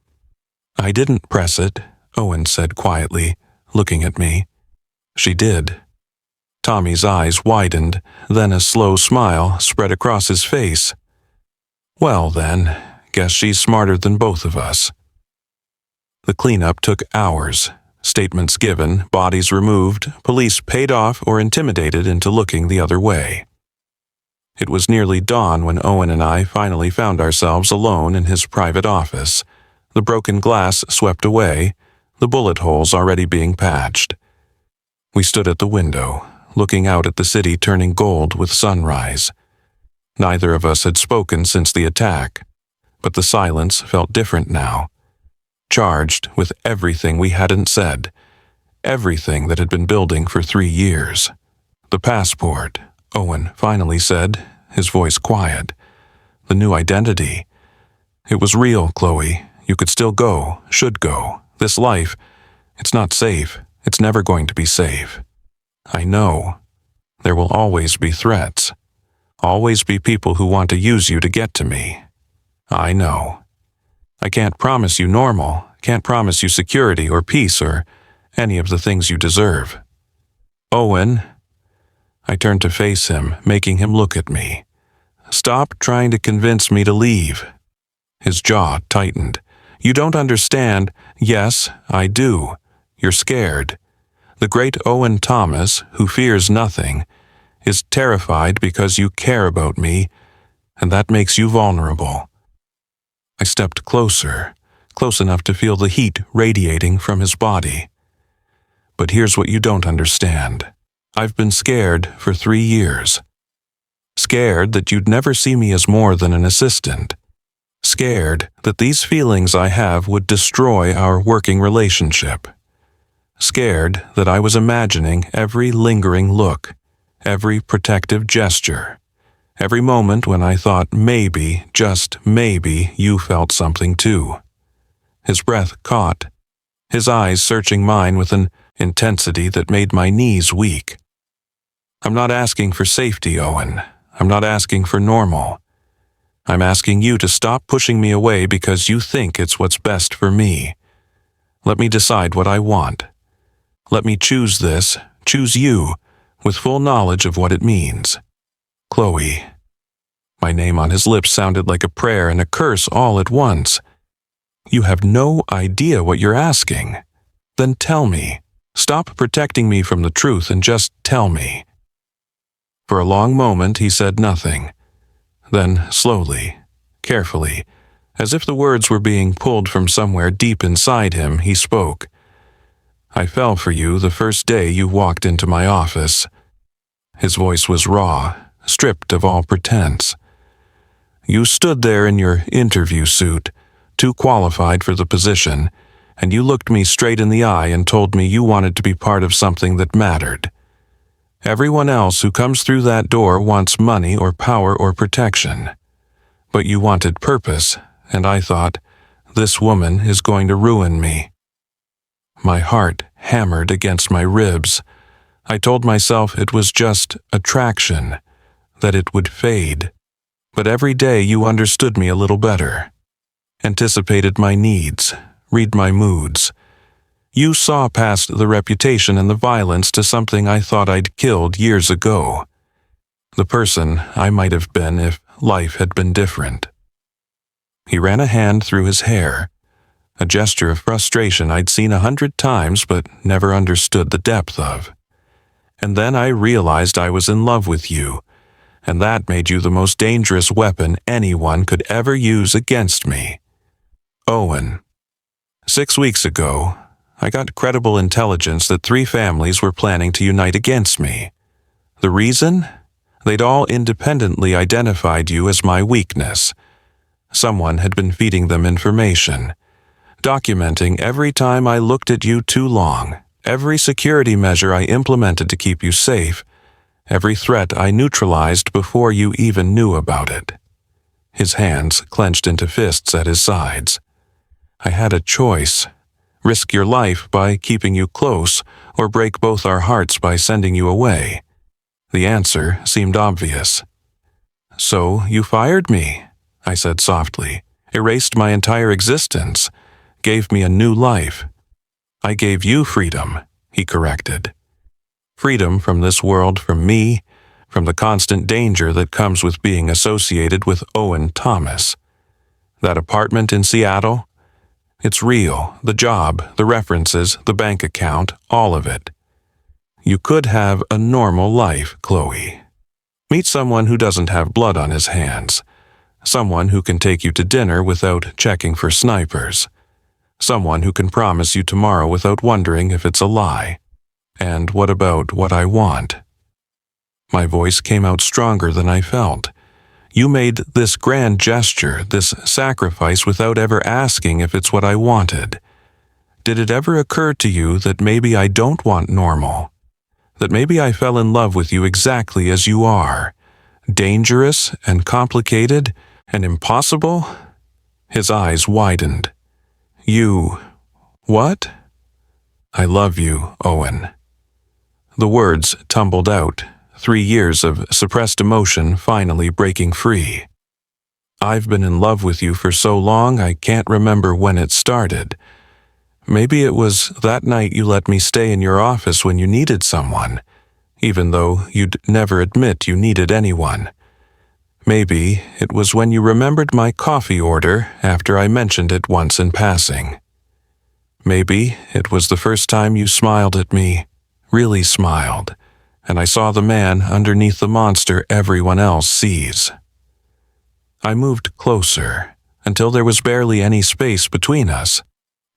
"I didn't press it," Owen said quietly, looking at me. "She did." Tommy's eyes widened, then a slow smile spread across his face. "Well then, guess she's smarter than both of us." The cleanup took hours. Statements given, bodies removed, police paid off or intimidated into looking the other way. It was nearly dawn when Owen and I finally found ourselves alone in his private office, the broken glass swept away, the bullet holes already being patched. We stood at the window, looking out at the city turning gold with sunrise. Neither of us had spoken since the attack, but the silence felt different now, charged with everything we hadn't said, everything that had been building for 3 years. "The passport," Owen finally said, his voice quiet. "The new identity. It was real, Chloe. You could still go, should go. This life, it's not safe. It's never going to be safe. I know. There will always be threats. Always be people who want to use you to get to me. I know. I can't promise you normal, can't promise you security or peace or any of the things you deserve. Owen," I turned to face him, making him look at me. "Stop trying to convince me to leave." His jaw tightened. "You don't understand." "Yes, I do. You're scared. The great Owen Thomas, who fears nothing, is terrified because you care about me, and that makes you vulnerable." I stepped closer, close enough to feel the heat radiating from his body. "But here's what you don't understand. I've been scared for 3 years. Scared that you'd never see me as more than an assistant. Scared that these feelings I have would destroy our working relationship. Scared that I was imagining every lingering look, every protective gesture, every moment when I thought maybe, just maybe, you felt something too." His breath caught, his eyes searching mine with an intensity that made my knees weak. "I'm not asking for safety, Owen. I'm not asking for normal. I'm asking you to stop pushing me away because you think it's what's best for me. Let me decide what I want. Let me choose this, choose you, with full knowledge of what it means. Chloe." My name on his lips sounded like a prayer and a curse all at once. "You have no idea what you're asking. Then tell me. Stop protecting me from the truth and just tell me." For a long moment he said nothing. Then, slowly, carefully, as if the words were being pulled from somewhere deep inside him, he spoke. "I fell for you the first day you walked into my office." His voice was raw, stripped of all pretense. You stood there in your interview suit, too qualified for the position, and you looked me straight in the eye and told me you wanted to be part of something that mattered. Everyone else who comes through that door wants money or power or protection. But you wanted purpose, and I thought, this woman is going to ruin me. My heart hammered against my ribs. I told myself it was just attraction, that it would fade. But every day you understood me a little better, anticipated my needs, read my moods. You saw past the reputation and the violence to something I thought I'd killed years ago. The person I might have been if life had been different. He ran a hand through his hair, a gesture of frustration I'd seen 100 times but never understood the depth of. And then I realized I was in love with you, and that made you the most dangerous weapon anyone could ever use against me. Owen. 6 weeks ago, I got credible intelligence that 3 families were planning to unite against me. The reason? They'd all independently identified you as my weakness. Someone had been feeding them information, documenting every time I looked at you too long, every security measure I implemented to keep you safe, every threat I neutralized before you even knew about it. His hands clenched into fists at his sides. I had a choice. Risk your life by keeping you close, or break both our hearts by sending you away. The answer seemed obvious. So you fired me, I said softly, erased my entire existence, gave me a new life. I gave you freedom, he corrected. Freedom from this world, from me, from the constant danger that comes with being associated with Owen Thomas. That apartment in Seattle? It's real, the job, the references, the bank account, all of it. You could have a normal life, Chloe. Meet someone who doesn't have blood on his hands. Someone who can take you to dinner without checking for snipers. Someone who can promise you tomorrow without wondering if it's a lie. And what about what I want? My voice came out stronger than I felt. You made this grand gesture, this sacrifice without ever asking if it's what I wanted. Did it ever occur to you that maybe I don't want normal? That maybe I fell in love with you exactly as you are? Dangerous and complicated and impossible? His eyes widened. You... what? I love you, Owen. The words tumbled out, 3 years of suppressed emotion finally breaking free. I've been in love with you for so long I can't remember when it started. Maybe it was that night you let me stay in your office when you needed someone, even though you'd never admit you needed anyone. Maybe it was when you remembered my coffee order after I mentioned it once in passing. Maybe it was the first time you smiled at me, really smiled, and I saw the man underneath the monster everyone else sees. I moved closer, until there was barely any space between us,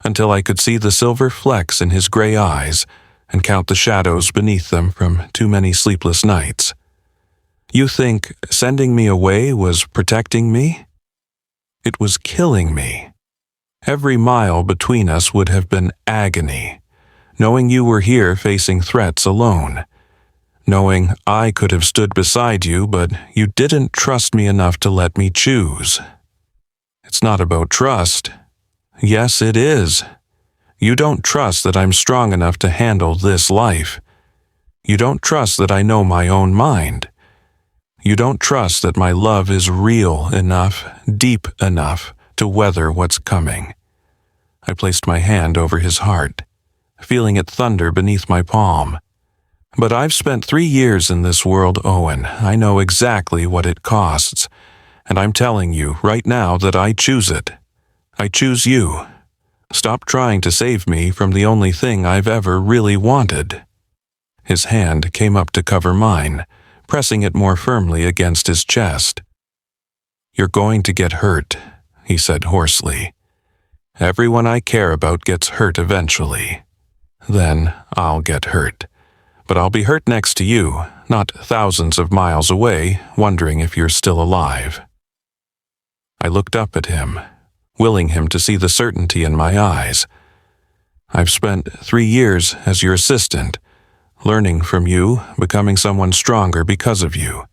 until I could see the silver flecks in his gray eyes and count the shadows beneath them from too many sleepless nights. You think sending me away was protecting me? It was killing me. Every mile between us would have been agony, knowing you were here facing threats alone, knowing I could have stood beside you, but you didn't trust me enough to let me choose. It's not about trust. Yes, it is. You don't trust that I'm strong enough to handle this life. You don't trust that I know my own mind. You don't trust that my love is real enough, deep enough, to weather what's coming. I placed my hand over his heart, feeling it thunder beneath my palm. But I've spent 3 years in this world, Owen. I know exactly what it costs, and I'm telling you right now that I choose it. I choose you. Stop trying to save me from the only thing I've ever really wanted. His hand came up to cover mine, pressing it more firmly against his chest. You're going to get hurt, he said hoarsely. Everyone I care about gets hurt eventually. Then I'll get hurt. But I'll be hurt next to you, not thousands of miles away, wondering if you're still alive. I looked up at him, willing him to see the certainty in my eyes. I've spent 3 years as your assistant, learning from you, becoming someone stronger because of you.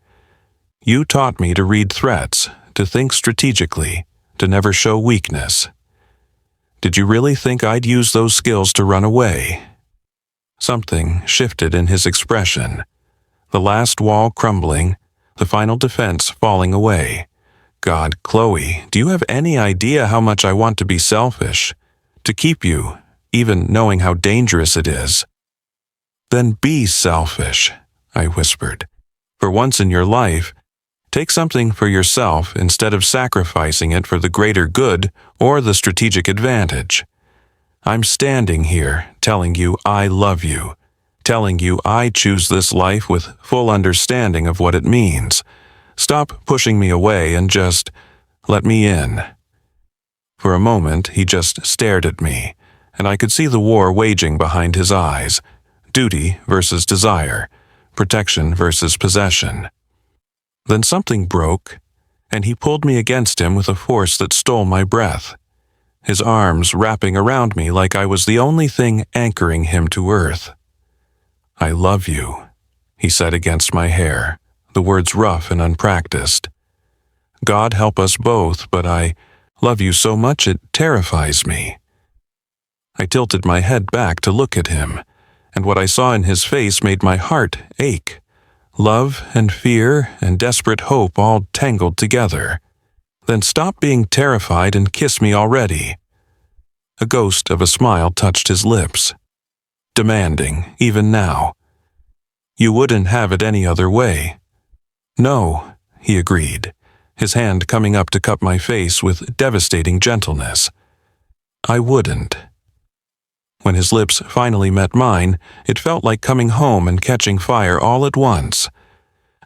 You taught me to read threats, to think strategically, to never show weakness. Did you really think I'd use those skills to run away? Something shifted in his expression. The last wall crumbling, the final defense falling away. God, Chloe, do you have any idea how much I want to be selfish? To keep you, even knowing how dangerous it is? Then be selfish, I whispered. For once in your life, take something for yourself instead of sacrificing it for the greater good or the strategic advantage. I'm standing here telling you I love you, telling you I choose this life with full understanding of what it means. Stop pushing me away and just let me in. For a moment, he just stared at me, and I could see the war waging behind his eyes. Duty versus desire, protection versus possession. Then something broke, and he pulled me against him with a force that stole my breath, his arms wrapping around me like I was the only thing anchoring him to earth. I love you, he said against my hair, the words rough and unpracticed. God help us both, but I love you so much it terrifies me. I tilted my head back to look at him, and what I saw in his face made my heart ache. Love and fear and desperate hope all tangled together. Then stop being terrified and kiss me already. A ghost of a smile touched his lips, demanding, even now. You wouldn't have it any other way. No, he agreed, his hand coming up to cup my face with devastating gentleness. I wouldn't. When his lips finally met mine, it felt like coming home and catching fire all at once.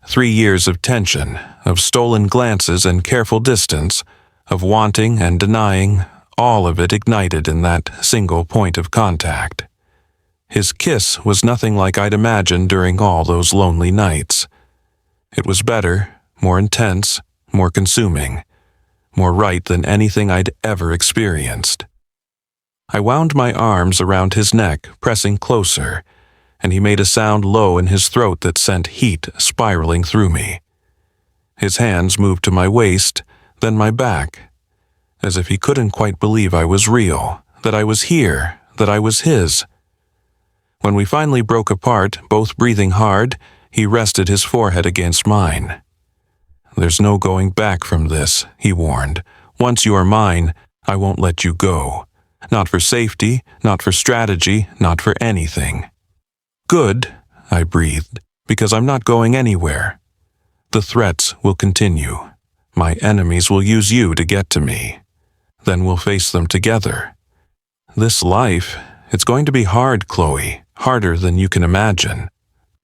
3 years of tension, of stolen glances and careful distance, of wanting and denying, all of it ignited in that single point of contact. His kiss was nothing like I'd imagined during all those lonely nights. It was better, more intense, more consuming, more right than anything I'd ever experienced. I wound my arms around his neck, pressing closer, and he made a sound low in his throat that sent heat spiraling through me. His hands moved to my waist, then my back, as if he couldn't quite believe I was real, that I was here, that I was his. When we finally broke apart, both breathing hard, he rested his forehead against mine. There's no going back from this, he warned. Once you are mine, I won't let you go. Not for safety, not for strategy, not for anything. Good, I breathed, because I'm not going anywhere. The threats will continue. My enemies will use you to get to me. Then we'll face them together. This life, it's going to be hard, Chloe, harder than you can imagine.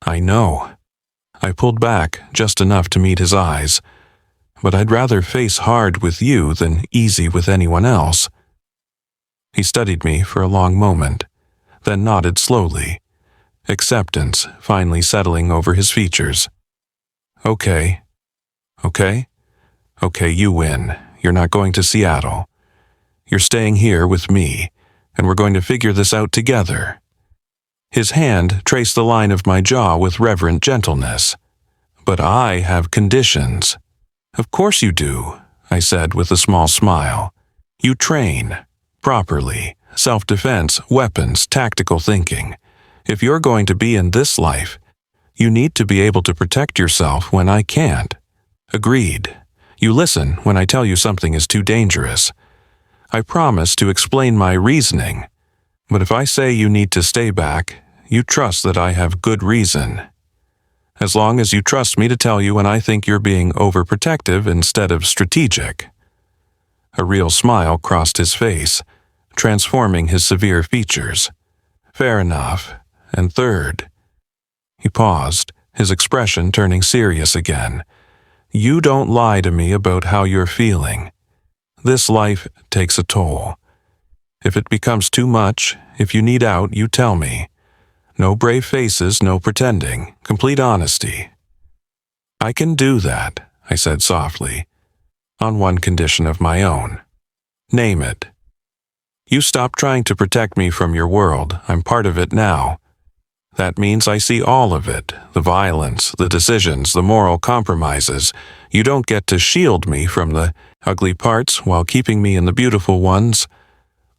I know. I pulled back just enough to meet his eyes, but I'd rather face hard with you than easy with anyone else. He studied me for a long moment, then nodded slowly, acceptance finally settling over his features. Okay. Okay? Okay, you win. You're not going to Seattle. You're staying here with me, and we're going to figure this out together. His hand traced the line of my jaw with reverent gentleness. But I have conditions. Of course you do, I said with a small smile. You train. Properly. Self-defense, weapons, tactical thinking. If you're going to be in this life, you need to be able to protect yourself when I can't. Agreed. You listen when I tell you something is too dangerous. I promise to explain my reasoning, but if I say you need to stay back, you trust that I have good reason. As long as you trust me to tell you when I think you're being overprotective instead of strategic. A real smile crossed his face, transforming his severe features. Fair enough. And third. He paused, his expression turning serious again. You don't lie to me about how you're feeling. This life takes a toll. If it becomes too much, if you need out, you tell me. No brave faces, no pretending, complete honesty. I can do that, I said softly. on one condition of my own. Name it. You stop trying to protect me from your world. I'm part of it now. That means I see all of it, the violence, the decisions, the moral compromises. You don't get to shield me from the ugly parts while keeping me in the beautiful ones.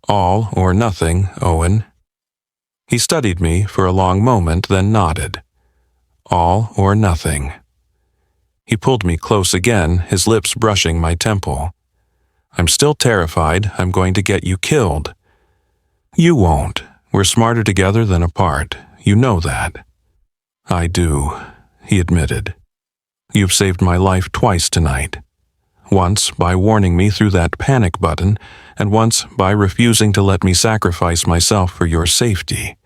All or nothing, Owen. He studied me for a long moment, then nodded. All or nothing. He pulled me close again, his lips brushing my temple. I'm still terrified I'm going to get you killed. You won't. We're smarter together than apart. You know that. I do, he admitted. You've saved my life twice tonight. Once by warning me through that panic button, and once by refusing to let me sacrifice myself for your safety.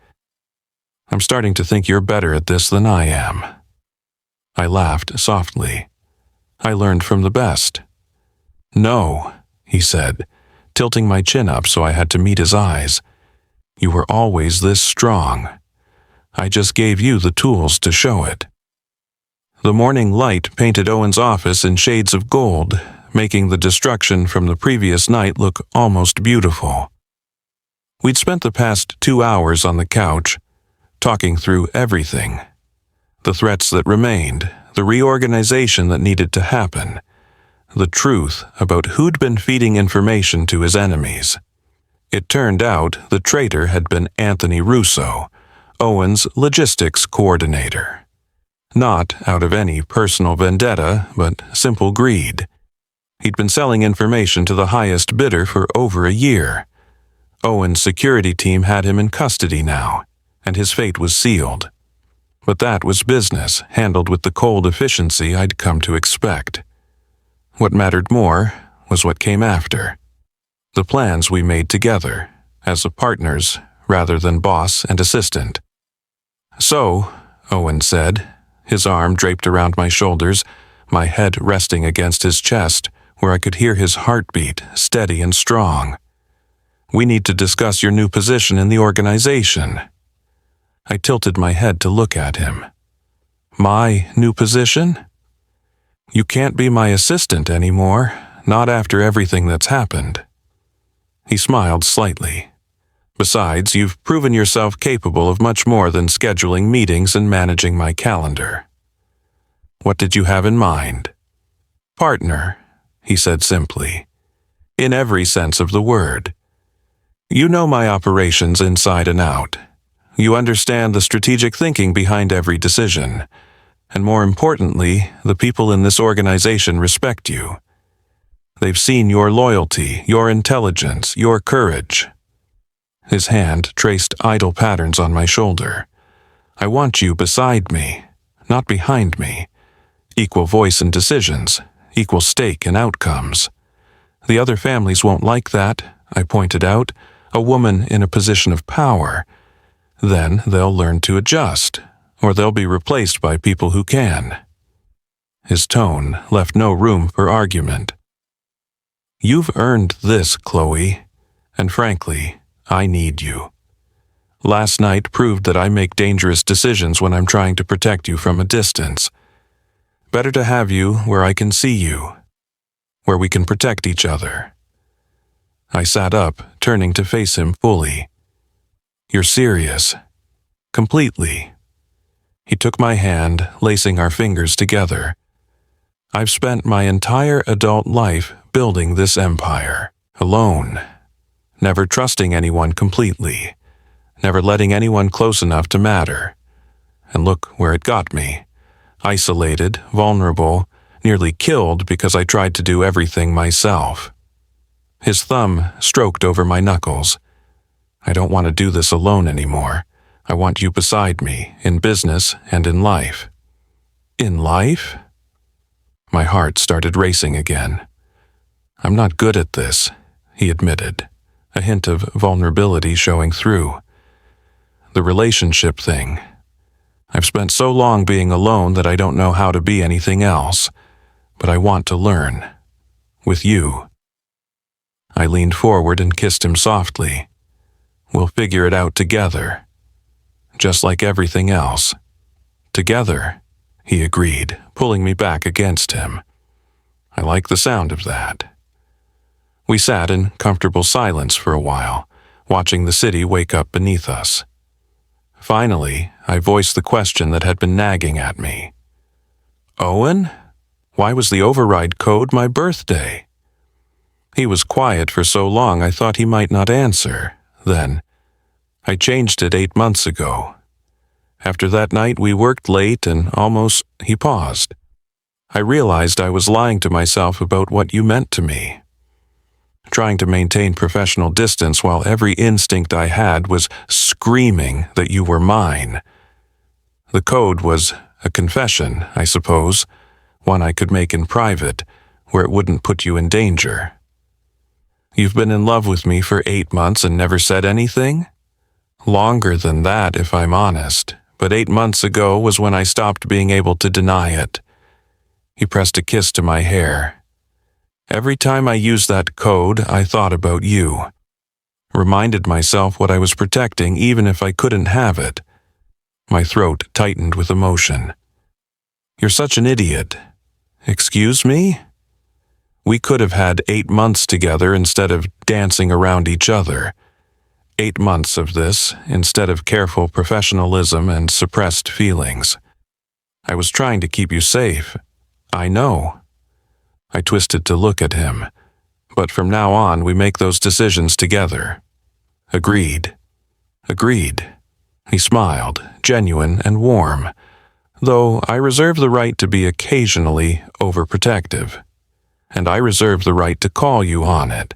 I'm starting to think you're better at this than I am. I laughed softly. I learned from the best. No, he said, tilting my chin up so I had to meet his eyes. You were always this strong. I just gave you the tools to show it. The morning light painted Owen's office in shades of gold, making the destruction from the previous night look almost beautiful. We'd spent the past 2 hours on the couch, talking through everything. The threats that remained, the reorganization that needed to happen, the truth about who'd been feeding information to his enemies. It turned out the traitor had been Anthony Russo, Owen's logistics coordinator. Not out of any personal vendetta, but simple greed. He'd been selling information to the highest bidder for over a year. Owen's security team had him in custody now, and his fate was sealed. But that was business, handled with the cold efficiency I'd come to expect. What mattered more was what came after. The plans we made together, as partners rather than boss and assistant. So, Owen said, his arm draped around my shoulders, my head resting against his chest, where I could hear his heartbeat, steady and strong. We need to discuss your new position in the organization. I tilted my head to look at him. My new position? You can't be my assistant anymore, not after everything that's happened. He smiled slightly. Besides, you've proven yourself capable of much more than scheduling meetings and managing my calendar. What did you have in mind? Partner, he said simply. In every sense of the word. You know my operations inside and out. You understand the strategic thinking behind every decision. And more importantly, the people in this organization respect you. They've seen your loyalty, your intelligence, your courage. His hand traced idle patterns on my shoulder. I want you beside me, not behind me. Equal voice in decisions, equal stake in outcomes. The other families won't like that, I pointed out, a woman in a position of power. Then they'll learn to adjust, or they'll be replaced by people who can. His tone left no room for argument. You've earned this, Chloe, and frankly, I need you. Last night proved that I make dangerous decisions when I'm trying to protect you from a distance. Better to have you where I can see you, where we can protect each other. I sat up, turning to face him fully. You're serious. Completely. He took my hand, lacing our fingers together. I've spent my entire adult life building this empire, alone, never trusting anyone completely, never letting anyone close enough to matter. And look where it got me. Isolated, vulnerable, nearly killed because I tried to do everything myself. His thumb stroked over my knuckles. I don't want to do this alone anymore. I want you beside me, in business and in life. In life? My heart started racing again. I'm not good at this, he admitted, a hint of vulnerability showing through. The relationship thing. I've spent so long being alone that I don't know how to be anything else, but I want to learn. With you. I leaned forward and kissed him softly. We'll figure it out together. Just like everything else. Together, he agreed, pulling me back against him. I like the sound of that. We sat in comfortable silence for a while, watching the city wake up beneath us. Finally, I voiced the question that had been nagging at me. Owen, why was the override code my birthday? He was quiet for so long I thought he might not answer. Then, I changed it 8 months ago. After that night we worked late and almost... He paused. I realized I was lying to myself about what you meant to me. Trying to maintain professional distance while every instinct I had was screaming that you were mine. The code was a confession, I suppose, one I could make in private, where it wouldn't put you in danger. You've been in love with me for 8 months and never said anything? Longer than that, if I'm honest, but 8 months ago was when I stopped being able to deny it. He pressed a kiss to my hair. Every time I used that code, I thought about you. Reminded myself what I was protecting even if I couldn't have it. My throat tightened with emotion. You're such an idiot. Excuse me? We could have had 8 months together instead of dancing around each other. 8 months of this instead of careful professionalism and suppressed feelings. I was trying to keep you safe. I know. I twisted to look at him. But from now on, we make those decisions together. Agreed. Agreed. He smiled, genuine and warm, though I reserve the right to be occasionally overprotective. And I reserve the right to call you on it.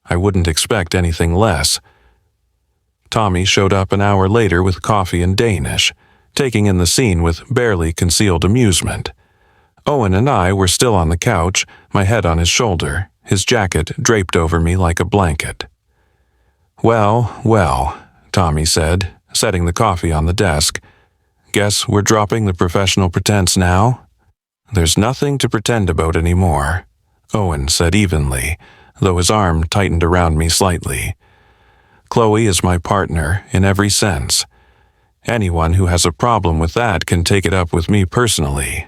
I wouldn't expect anything less. Tommy showed up an hour later with coffee and Danish, taking in the scene with barely concealed amusement. Owen and I were still on the couch, my head on his shoulder, his jacket draped over me like a blanket. Well, well, Tommy said, setting the coffee on the desk. Guess we're dropping the professional pretense now? There's nothing to pretend about anymore, Owen said evenly, though his arm tightened around me slightly. Chloe is my partner in every sense. Anyone who has a problem with that can take it up with me personally.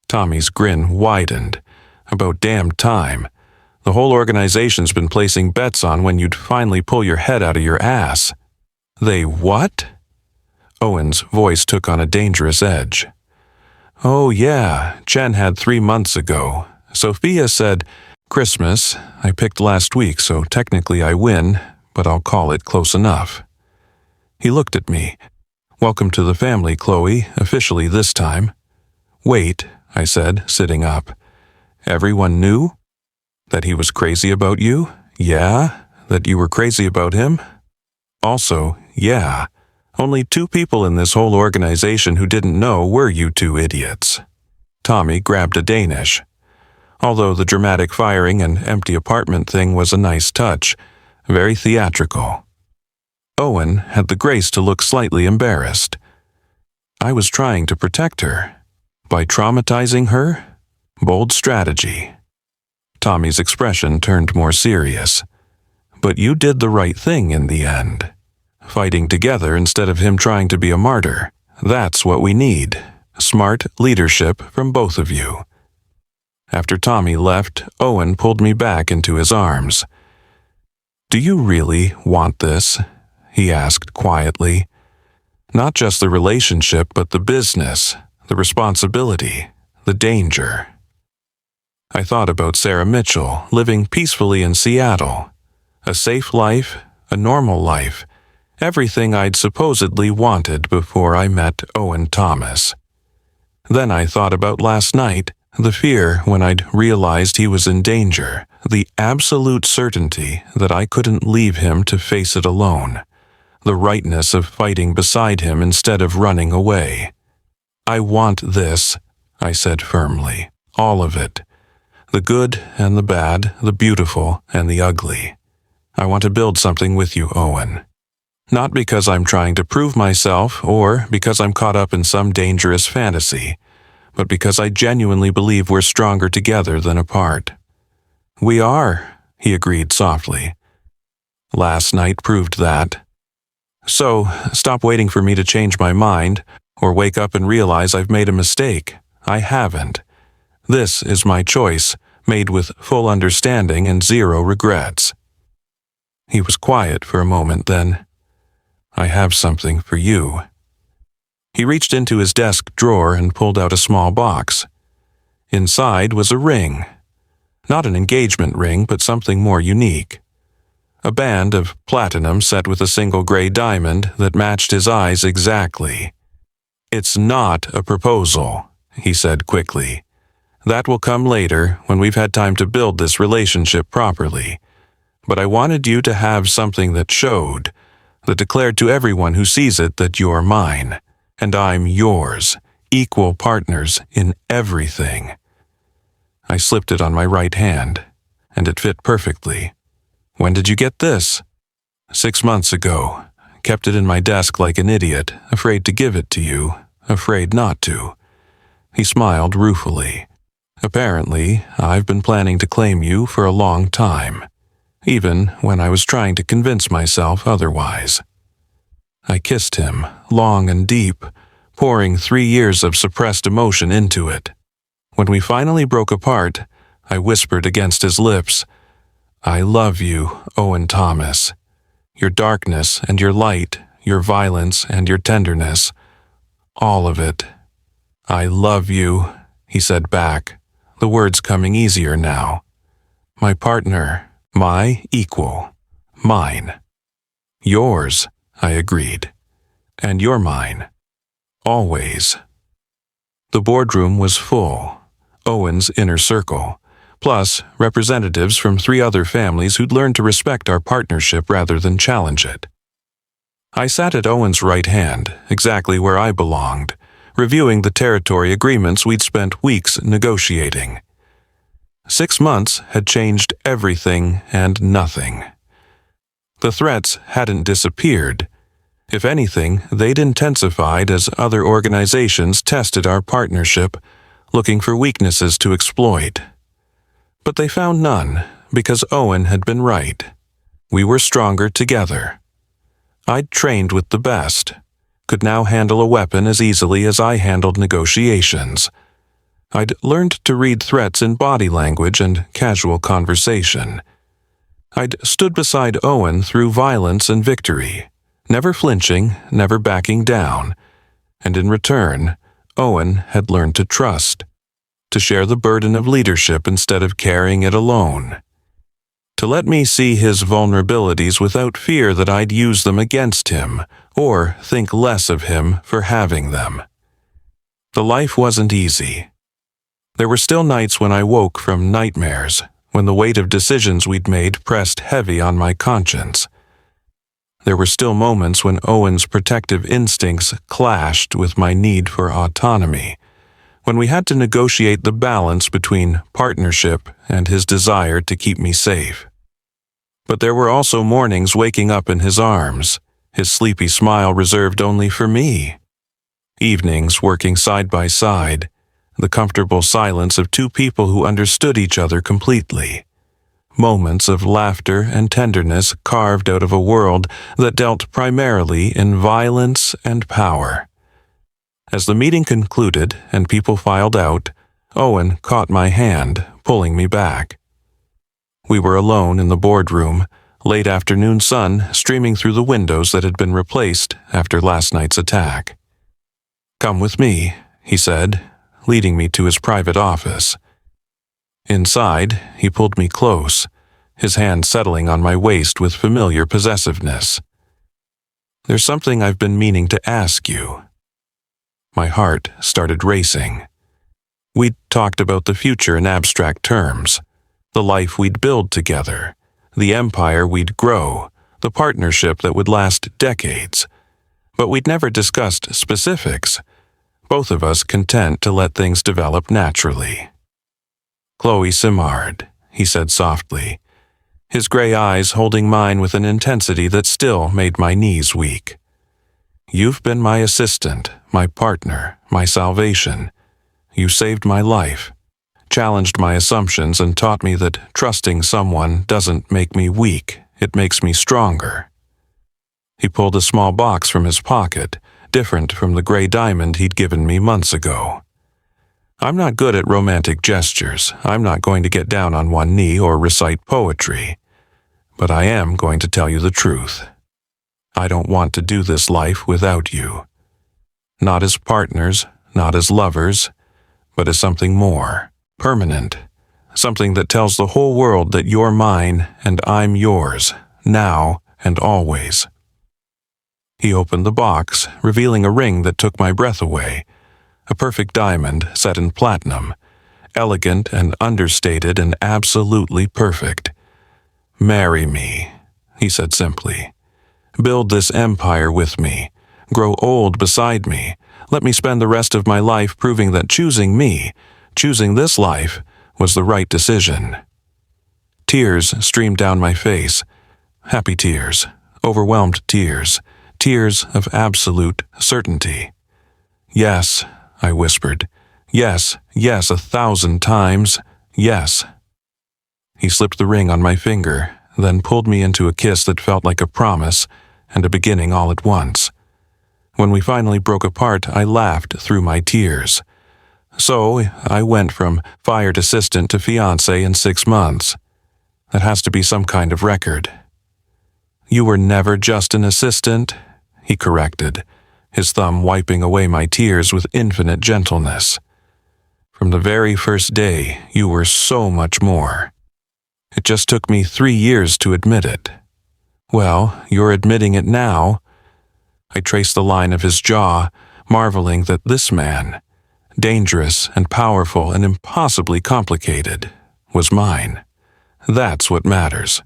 Tommy's grin widened. About damn time. The whole organization's been placing bets on when you'd finally pull your head out of your ass. They what? Owen's voice took on a dangerous edge. Oh yeah, Jen had 3 months ago. Sophia said, Christmas, I picked last week, so technically I win, but I'll call it close enough. He looked at me. Welcome to the family, Chloe, officially this time. Wait, I said, sitting up. Everyone knew? That he was crazy about you? Yeah? That you were crazy about him? Also, yeah. Only 2 people in this whole organization who didn't know were you 2 idiots. Tommy grabbed a Danish. Although the dramatic firing and empty apartment thing was a nice touch, very theatrical. Owen had the grace to look slightly embarrassed. I was trying to protect her. By traumatizing her? Bold strategy. Tommy's expression turned more serious. But you did the right thing in the end. Fighting together instead of him trying to be a martyr. That's what we need. Smart leadership from both of you. After Tommy left, Owen pulled me back into his arms. Do you really want this? He asked quietly. Not just the relationship, but the business, the responsibility, the danger. I thought about Sarah Mitchell living peacefully in Seattle. A safe life, a normal life, everything I'd supposedly wanted before I met Owen Thomas. Then I thought about last night, the fear when I'd realized he was in danger, the absolute certainty that I couldn't leave him to face it alone, the rightness of fighting beside him instead of running away. I want this, I said firmly, all of it. The good and the bad, the beautiful and the ugly. I want to build something with you, Owen. Not because I'm trying to prove myself or because I'm caught up in some dangerous fantasy, but because I genuinely believe we're stronger together than apart. We are, he agreed softly. Last night proved that. So, stop waiting for me to change my mind or wake up and realize I've made a mistake. I haven't. This is my choice, made with full understanding and zero regrets. He was quiet for a moment, then, "I have something for you." He reached into his desk drawer and pulled out a small box. Inside was a ring. Not an engagement ring, but something more unique. A band of platinum set with a single gray diamond that matched his eyes exactly. "It's not a proposal," he said quickly. "That will come later when we've had time to build this relationship properly. But I wanted you to have something that showed, that declared to everyone who sees it that you're mine, and I'm yours, equal partners in everything." I slipped it on my right hand, and it fit perfectly. "When did you get this?" "6 months ago. Kept it in my desk like an idiot, afraid to give it to you, afraid not to." He smiled ruefully. "Apparently, I've been planning to claim you for a long time, even when I was trying to convince myself otherwise." I kissed him, long and deep, pouring 3 years of suppressed emotion into it. When we finally broke apart, I whispered against his lips, "I love you, Owen Thomas. Your darkness and your light, your violence and your tenderness, all of it. I love you," he said back, the words coming easier now. "My partner, my equal, mine." "Yours," I agreed. "And you're mine. Always." The boardroom was full, Owen's inner circle, plus representatives from 3 other families who'd learned to respect our partnership rather than challenge it. I sat at Owen's right hand, exactly where I belonged, reviewing the territory agreements we'd spent weeks negotiating. 6 months had changed everything and nothing. The threats hadn't disappeared. If anything, they'd intensified as other organizations tested our partnership, looking for weaknesses to exploit. But they found none, because Owen had been right. We were stronger together. I'd trained with the best, could now handle a weapon as easily as I handled negotiations. I'd learned to read threats in body language and casual conversation. I'd stood beside Owen through violence and victory, never flinching, never backing down, and in return, Owen had learned to trust, to share the burden of leadership instead of carrying it alone, to let me see his vulnerabilities without fear that I'd use them against him or think less of him for having them. The life wasn't easy. There were still nights when I woke from nightmares, when the weight of decisions we'd made pressed heavy on my conscience. There were still moments when Owen's protective instincts clashed with my need for autonomy, when we had to negotiate the balance between partnership and his desire to keep me safe. But there were also mornings waking up in his arms, his sleepy smile reserved only for me. Evenings working side by side, the comfortable silence of 2 people who understood each other completely. Moments of laughter and tenderness carved out of a world that dealt primarily in violence and power. As the meeting concluded and people filed out, Owen caught my hand, pulling me back. We were alone in the boardroom, late afternoon sun streaming through the windows that had been replaced after last night's attack. "Come with me," he said, leading me to his private office. Inside, he pulled me close, his hand settling on my waist with familiar possessiveness. "There's something I've been meaning to ask you." My heart started racing. We'd talked about the future in abstract terms, the life we'd build together, the empire we'd grow, the partnership that would last decades. But we'd never discussed specifics, both of us content to let things develop naturally. "Chloe Simard," he said softly, his gray eyes holding mine with an intensity that still made my knees weak. "You've been my assistant, my partner, my salvation. You saved my life, challenged my assumptions, and taught me that trusting someone doesn't make me weak, it makes me stronger." He pulled a small box from his pocket, different from the gray diamond he'd given me months ago. I'm not good at romantic gestures. I'm not going to get down on one knee or recite poetry. But I am going to tell you the truth. I don't want to do this life without you. Not as partners, not as lovers, but as something more, permanent. Something that tells the whole world that you're mine and I'm yours, now and always. He opened the box, revealing a ring that took my breath away. A perfect diamond set in platinum, elegant and understated and absolutely perfect. Marry me, he said simply. Build this empire with me. Grow old beside me. Let me spend the rest of my life proving that choosing me, choosing this life, was the right decision. Tears streamed down my face. Happy tears, overwhelmed tears, tears of absolute certainty. Yes, I whispered. Yes, yes, 1,000 times, yes. He slipped the ring on my finger, then pulled me into a kiss that felt like a promise and a beginning all at once. When we finally broke apart, I laughed through my tears. So, I went from fired assistant to fiancé in 6 months. That has to be some kind of record. You were never just an assistant, he corrected, his thumb wiping away my tears with infinite gentleness. From the very first day, you were so much more. It just took me 3 years to admit it. Well, you're admitting it now. I traced the line of his jaw, marveling that this man, dangerous and powerful and impossibly complicated, was mine. That's what matters.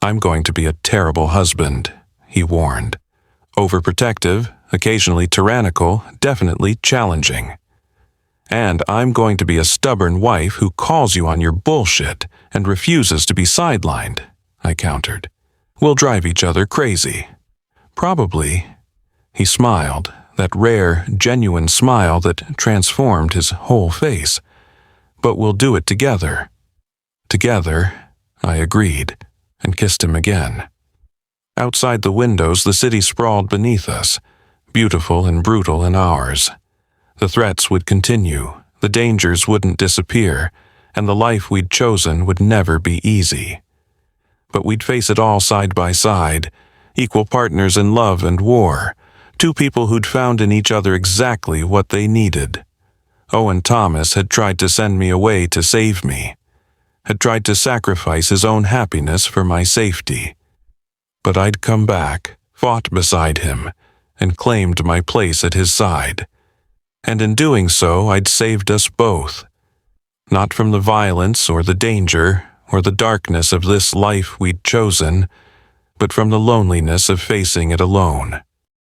I'm going to be a terrible husband, he warned. Overprotective, occasionally tyrannical, definitely challenging. And I'm going to be a stubborn wife who calls you on your bullshit and refuses to be sidelined, I countered. We'll drive each other crazy. Probably. He smiled, that rare, genuine smile that transformed his whole face. But we'll do it together. Together, I agreed, and kissed him again. Outside the windows, the city sprawled beneath us, beautiful and brutal in ours. The threats would continue, the dangers wouldn't disappear, and the life we'd chosen would never be easy. But we'd face it all side by side, equal partners in love and war, two people who'd found in each other exactly what they needed. Owen Thomas had tried to send me away to save me, had tried to sacrifice his own happiness for my safety. But I'd come back, fought beside him, and claimed my place at his side. And in doing so, I'd saved us both. Not from the violence or the danger or the darkness of this life we'd chosen, but from the loneliness of facing it alone.